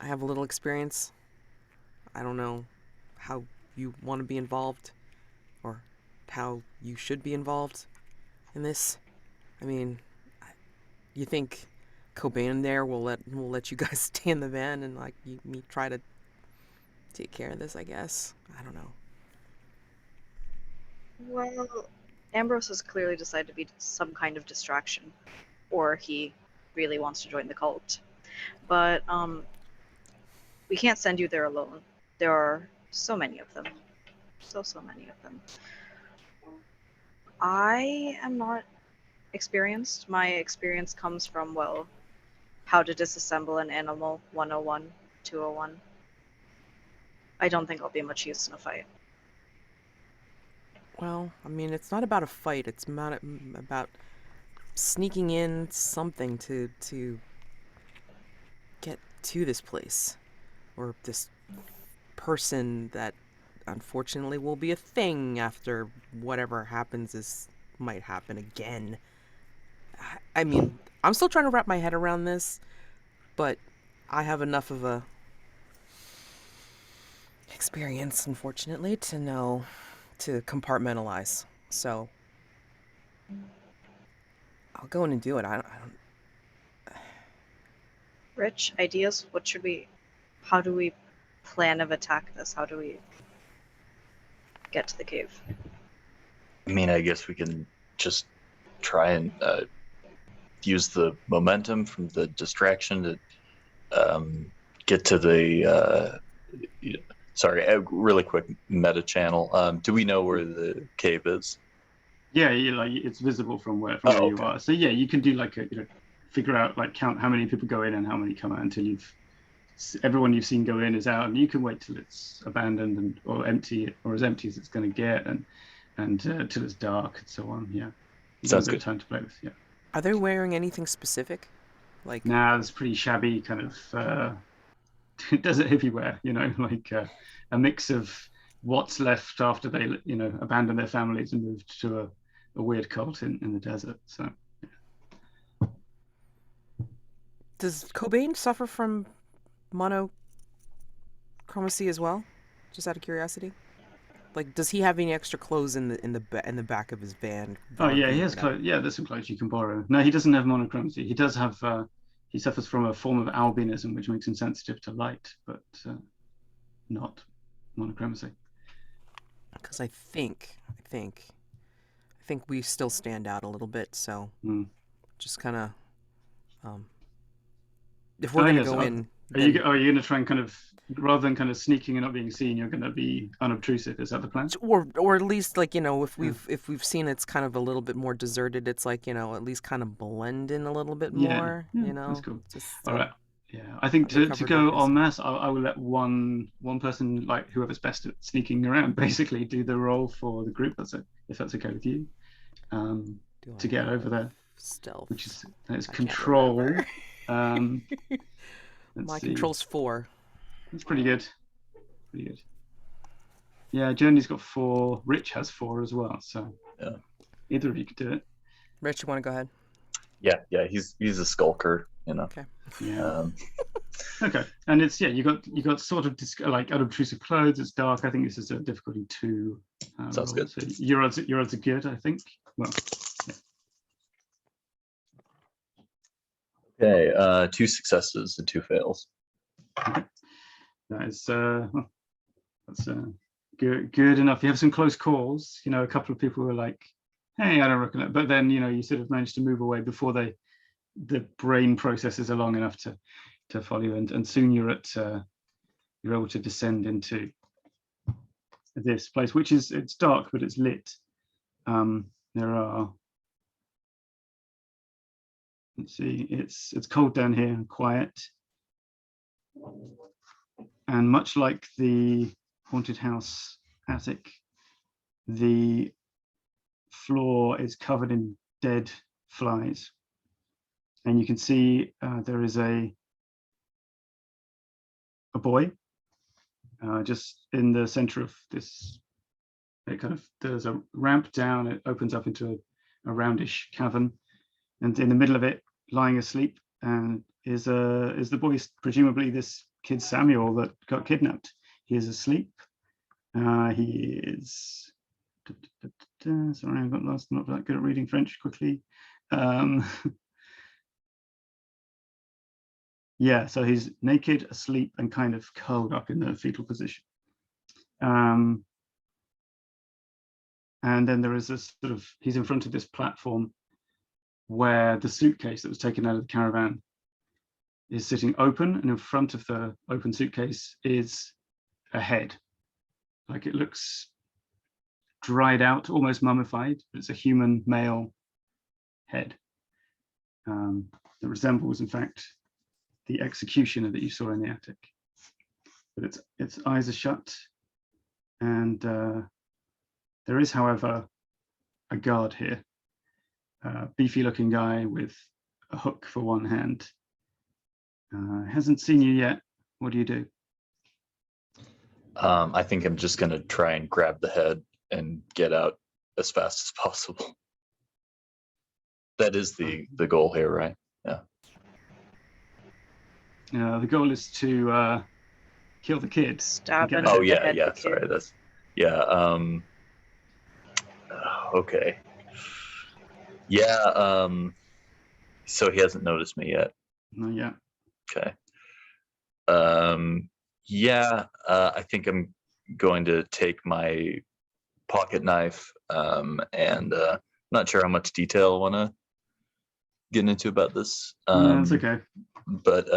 I have a little experience. I don't know how you want to be involved or how you should be involved in this. I mean, you think Cobain there will let you guys stay in the van and like me try to take care of this, I guess. I don't know. Well, Ambrose has clearly decided to be some kind of distraction, or he really wants to join the cult. But we can't send you there alone. There are so many of them. So many of them. I am not experienced. My experience comes from, well, how to disassemble an animal 101, 201. I don't think I'll be much use in a fight. Well, I mean, it's not about a fight. It's about sneaking in something to get to this place. Or this person that unfortunately will be a thing after whatever happens might happen again. I mean, I'm still trying to wrap my head around this, but I have enough of a experience, unfortunately, to know to compartmentalize. So I'll go in and do it. I don't. Rich, ideas? How do we plan of attack this? How do we get to the cave? I mean, I guess we can just try and use the momentum from the distraction to get to the really quick meta channel. Do we know where the cave is? Yeah, it's visible from where you are. So yeah, you can do like figure out, like, count how many people go in and how many come out until everyone you've seen go in is out, and you can wait till it's abandoned or empty, or as empty as it's going to get, and till it's dark and so on. Yeah, sounds good. Time to play with. Yeah. Are they wearing anything specific? Like, nah, it's pretty shabby kind of desert hippie wear. Like a mix of what's left after they abandoned their families and moved to a weird cult in the desert. So. Yeah. Does Cobain suffer from monochromacy as well? Just out of curiosity. Like, does he have any extra clothes in the back of his van? Oh yeah, he has clothes. Yeah, there's some clothes you can borrow. No, he doesn't have monochromacy. He does have. He suffers from a form of albinism, which makes him sensitive to light, but not monochromacy. Because I think we still stand out a little bit. So just kind of, if we're gonna go in. Are you going to try and kind of, rather than kind of sneaking and not being seen, you're going to be unobtrusive? Is that the plan? Or at least, like, if we've seen it's kind of a little bit more deserted, it's like, at least kind of blend in a little bit more. That's cool. All right. Yeah, I think to Undercover go darkness. en masse, I will let one person, like whoever's best at sneaking around, basically do the role for the group. That's it, if that's okay with you. Do To I get have over there, stealth? which is it's I can't control. remember. Let's My see. control's 4. That's pretty good. Pretty good. Yeah, Journey's got 4. Rich has 4 as well. So Yeah. either of you could do it. Rich, you want to go ahead? Yeah. He's a skulker, you know. Okay. Yeah. Okay, and it's you got sort of like unobtrusive clothes. It's dark. I think this is a difficulty 2. Sounds good. So your odds are good, I think. Well. Yeah. Okay, 2 successes and 2 fails. Okay. That is that's good enough. You have some close calls. You know, a couple of people were like, "Hey, I don't recognize," but then you sort of managed to move away before the brain processes are long enough to follow you, and soon you're able to descend into this place, which is it's dark but it's lit. There are, let's see, it's cold down here and quiet, and much like the haunted house attic, the floor is covered in dead flies, and you can see there is a boy just in the center of this. There's a ramp down, it opens up into a roundish cavern, and in the middle of it, lying asleep, and is the boy, presumably this kid Samuel that got kidnapped. He is asleep. He is sorry, I got lost. I'm not that good at reading French quickly. Yeah, so he's naked, asleep, and kind of curled up in the fetal position. And then there is this sort of, he's in front of this platform where the suitcase that was taken out of the caravan is sitting open, and in front of the open suitcase is a head. Like, it looks dried out, almost mummified, but it's a human male head that resembles, in fact, the executioner that you saw in the attic. But its eyes are shut, and there is, however, a guard here, a beefy looking guy with a hook for one hand. Hasn't seen you yet. What do you do? I think I'm just gonna try and grab the head and get out as fast as possible. That is the goal here, right? Yeah. The goal is to kill the kid. Stab him. Oh the yeah, head yeah. kid. Sorry, that's okay. Yeah. So he hasn't noticed me yet. Not yet. Okay. Yeah. I think I'm going to take my pocket knife. And not sure how much detail I want to get into about this. Yeah, it's okay. But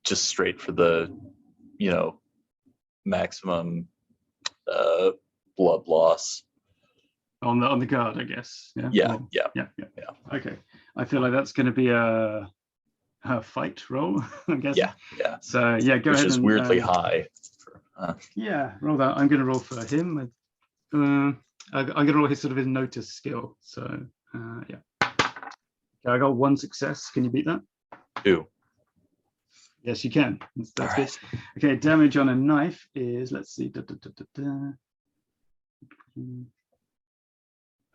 just straight for the, maximum blood loss. On the guard, I guess. Yeah. Yeah, Or, yeah. Okay. I feel like that's going to be a fight roll, I guess. Yeah. So yeah, go ahead. Which is weirdly high. Yeah, roll that. I'm going to roll for him. I'm going to roll his sort of his notice skill. So yeah. Okay, I got 1 success. Can you beat that? 2. Yes, you can. That's good. Right. Okay, damage on a knife is, let's see.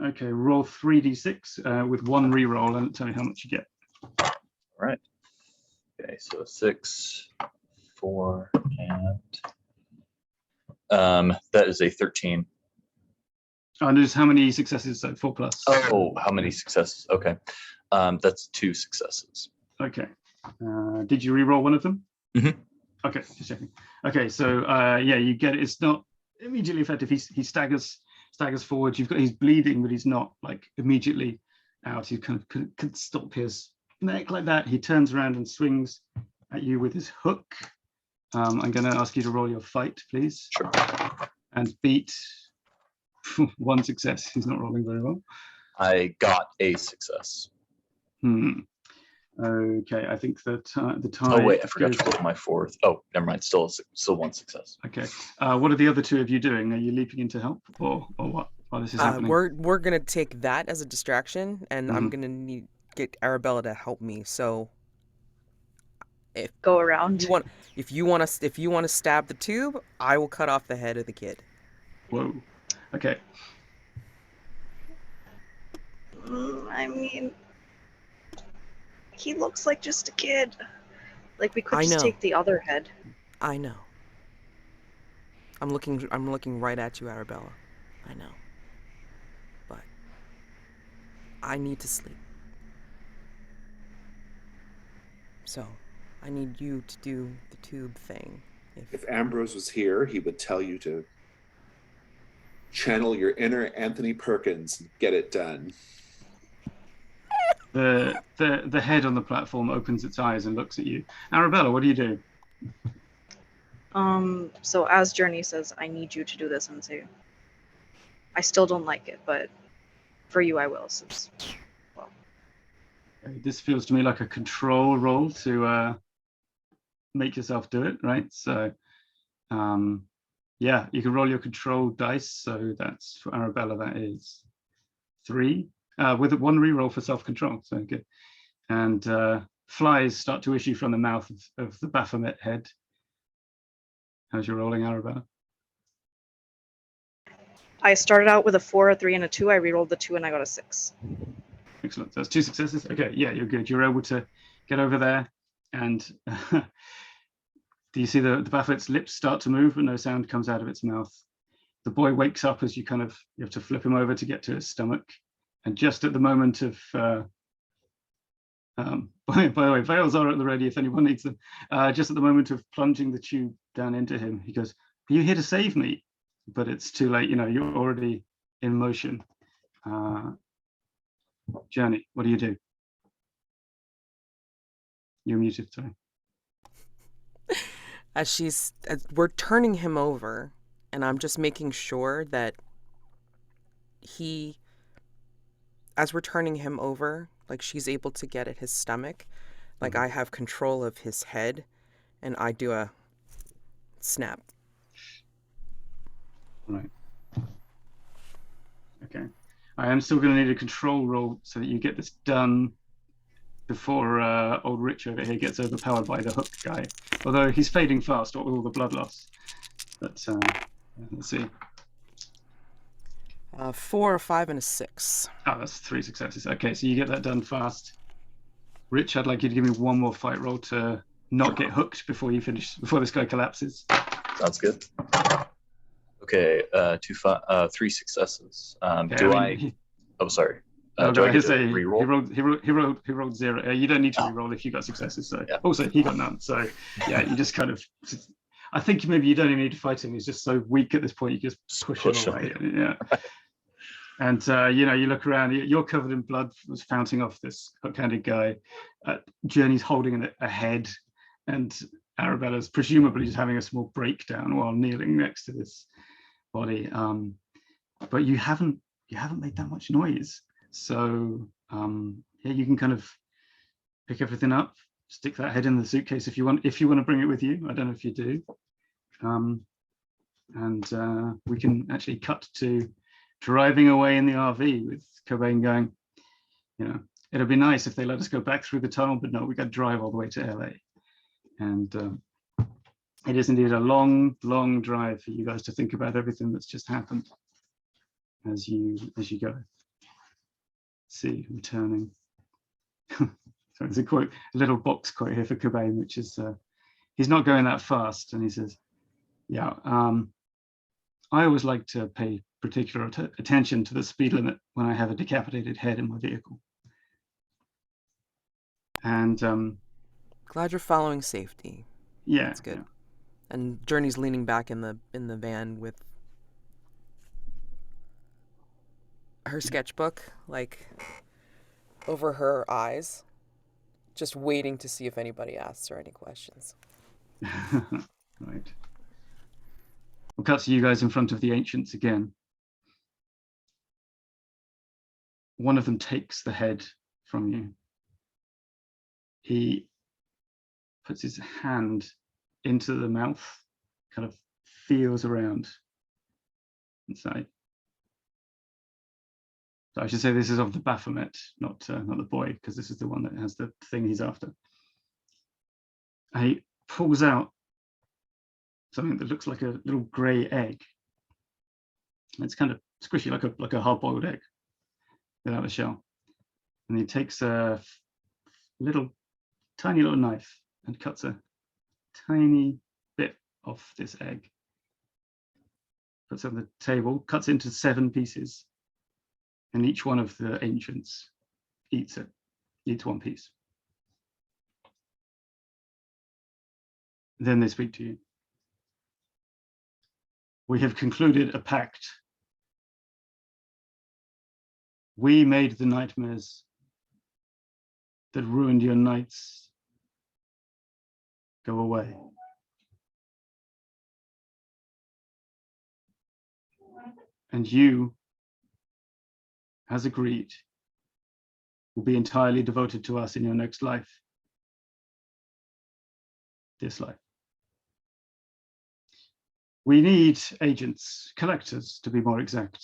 Okay, roll 3d6 with 1 reroll, and tell me how much you get. All right. Okay, so 6, 4, and that is a 13. And there's how many successes? So 4 plus. Oh, how many successes? Okay, that's 2 successes. Okay. Did you re-roll one of them? Mm-hmm. Okay, just checking. Okay, so yeah, you get it. It's not immediately effective. He staggers forward. He's bleeding, but he's not like immediately out. He kind of could stop his neck like that. He turns around and swings at you with his hook. I'm going to ask you to roll your fight, please. Sure. And beat 1 success. He's not rolling very well. I got a success. Okay, I think the tie. Oh wait, I forgot to roll my fourth. Oh, never mind. Still one success. Okay. What are the other two of you doing? Are you leaping in to help, or what? While this is happening? We're gonna take that as a distraction, and I'm gonna get Arabella to help me. So if Go around. if you want to stab the tube, I will cut off the head of the kid. Whoa. Okay. I mean, he looks like just a kid. Like we could I just know. take the other head. I know. I'm looking right at you, Arabella. I know. But I need to sleep. So, I need you to do the tube thing. If Ambrose was here, he would tell you to channel your inner Anthony Perkins and get it done. The head on the platform opens its eyes and looks at you. Arabella, what do you do? So as Journey says, I need you to do this, and say, I still don't like it, but for you I will. Since, well, this feels to me like a control roll to make yourself do it, right? So, yeah, you can roll your control dice. So that's for Arabella. That is 3 with one reroll for self-control. So good. And flies start to issue from the mouth of the Baphomet head. How's your rolling, Arabella? I started out with a 4, a 3, and a 2. I rerolled the 2, and I got a 6. Excellent. That's 2 successes. Okay, yeah, you're good. You're able to get over there, and do you see the Baphomet's lips start to move, but no sound comes out of its mouth? The boy wakes up as you have to flip him over to get to his stomach, and just at the moment of by the way, veils are at the ready if anyone needs them. Just at the moment of plunging the tube down into him, he goes, "Are you here to save me?" But it's too late. You know, you're already in motion. Journey, what do you do? You're muted, sorry. As we're turning him over, and I'm just making sure that as we're turning him over, like she's able to get at his stomach, like I have control of his head, and I do a snap. Right. Okay. I am still going to need a control roll so that you get this done before old Rich over here gets overpowered by the hook guy. Although he's fading fast with all the blood loss. But let's see. 4, a 5, and a 6. Oh, that's 3 successes. Okay, so you get that done fast. Rich, I'd like you to give me one more fight roll to not get hooked before this guy collapses. Sounds good. Okay, 3 successes. Okay, Oh, sorry. No, do I get to reroll? He rolled 0. You don't need to reroll if you got successes. So yeah. Also, he got none. So yeah, you just kind of. I think maybe you don't even need to fight him. He's just so weak at this point. You just push him away. Yeah. And you look around. You're covered in blood, was fountaining off this hook-handed guy. Journey's holding a head, and Arabella's presumably just having a small breakdown while kneeling next to this body. But you haven't made that much noise. So yeah, you can kind of pick everything up, stick that head in the suitcase if you want to bring it with you. I don't know if you do. And we can actually cut to driving away in the RV with Cobain going, it'll be nice if they let us go back through the tunnel, but no, we got to drive all the way to LA. And it is indeed a long, long drive for you guys to think about everything that's just happened as you go. See, returning. So there's a little box quote here for Cobain, which is he's not going that fast, and he says, yeah, I always like to pay particular attention to the speed limit when I have a decapitated head in my vehicle. And glad you're following safety. Yeah, that's good. Yeah. And Journey's leaning back in the van with her sketchbook, like, over her eyes, just waiting to see if anybody asks her any questions. Right. We'll cut to you guys in front of the ancients again. One of them takes the head from you he puts his hand into the mouth, kind of feels around inside. So I should say this is of the Baphomet, not the boy, because this is the one that has the thing he's after. And he pulls out something that looks like a little grey egg. It's kind of squishy, like a hard-boiled egg without a shell. And he takes a tiny little knife and cuts a tiny bit off this egg. Puts it on the table, cuts it into 7 pieces, and each one of the ancients eats one piece. Then they speak to you. We have concluded a pact. We made the nightmares that ruined your nights go away. And you, as agreed, will be entirely devoted to us in your next life. This life. We need agents, collectors to be more exact,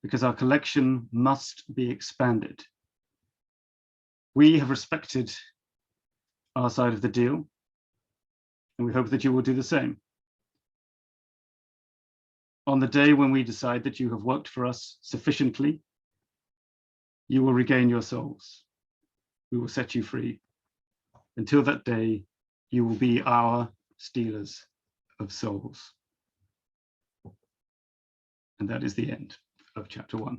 because our collection must be expanded. We have respected our side of the deal, and we hope that you will do the same. On the day when we decide that you have worked for us sufficiently, you will regain your souls. We will set you free. Until that day, you will be our stealers of souls. And that is the end of chapter 1.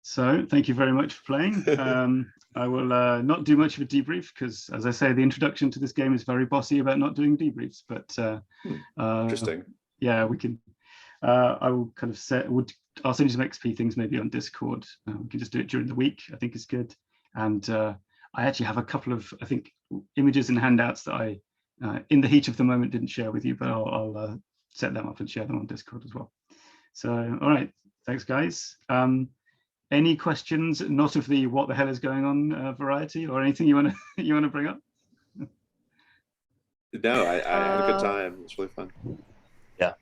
So thank you very much for playing. I will not do much of a debrief because, as I say, the introduction to this game is very bossy about not doing debriefs. But interesting. Yeah, we can. I will kind of I'll send you some XP things maybe on Discord. We can just do it during the week. I think is good. And I actually have a couple of, I think, images and handouts that I, in the heat of the moment, didn't share with you, but I'll set them up and share them on Discord as well. So, all right, thanks, guys. Any questions, not of the what the hell is going on variety, or anything you want to bring up? No, I had a good time. It was really fun. Yeah.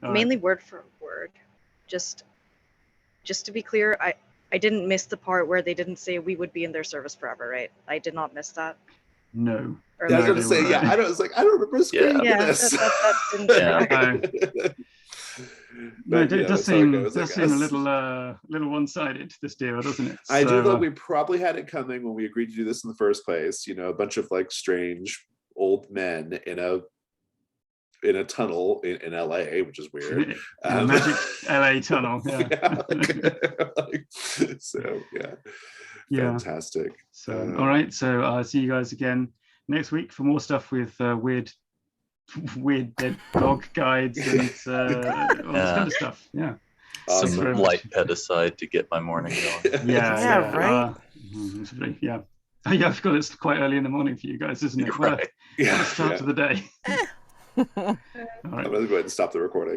Mainly word for word. Just to be clear, I didn't miss the part where they didn't say we would be in their service forever, right? I did not miss that. No. Yeah, I was going to say, I don't remember screening this. That didn't No, it does seem a little one-sided, this deal, doesn't it? I do think we probably had it coming when we agreed to do this in the first place. You know, a bunch of like strange old men in a tunnel in LA, which is weird. Magic LA tunnel. Yeah. Fantastic. So all right, so I'll see you guys again next week for more stuff with weird dead dog guides and all this kind of stuff. Yeah. Awesome. Some light pedicide to get my morning going. Yeah, right. Yeah, I forgot it's quite early in the morning for you guys, isn't it? Right. What a start to the day. All right. I'm going to go ahead and stop the recording.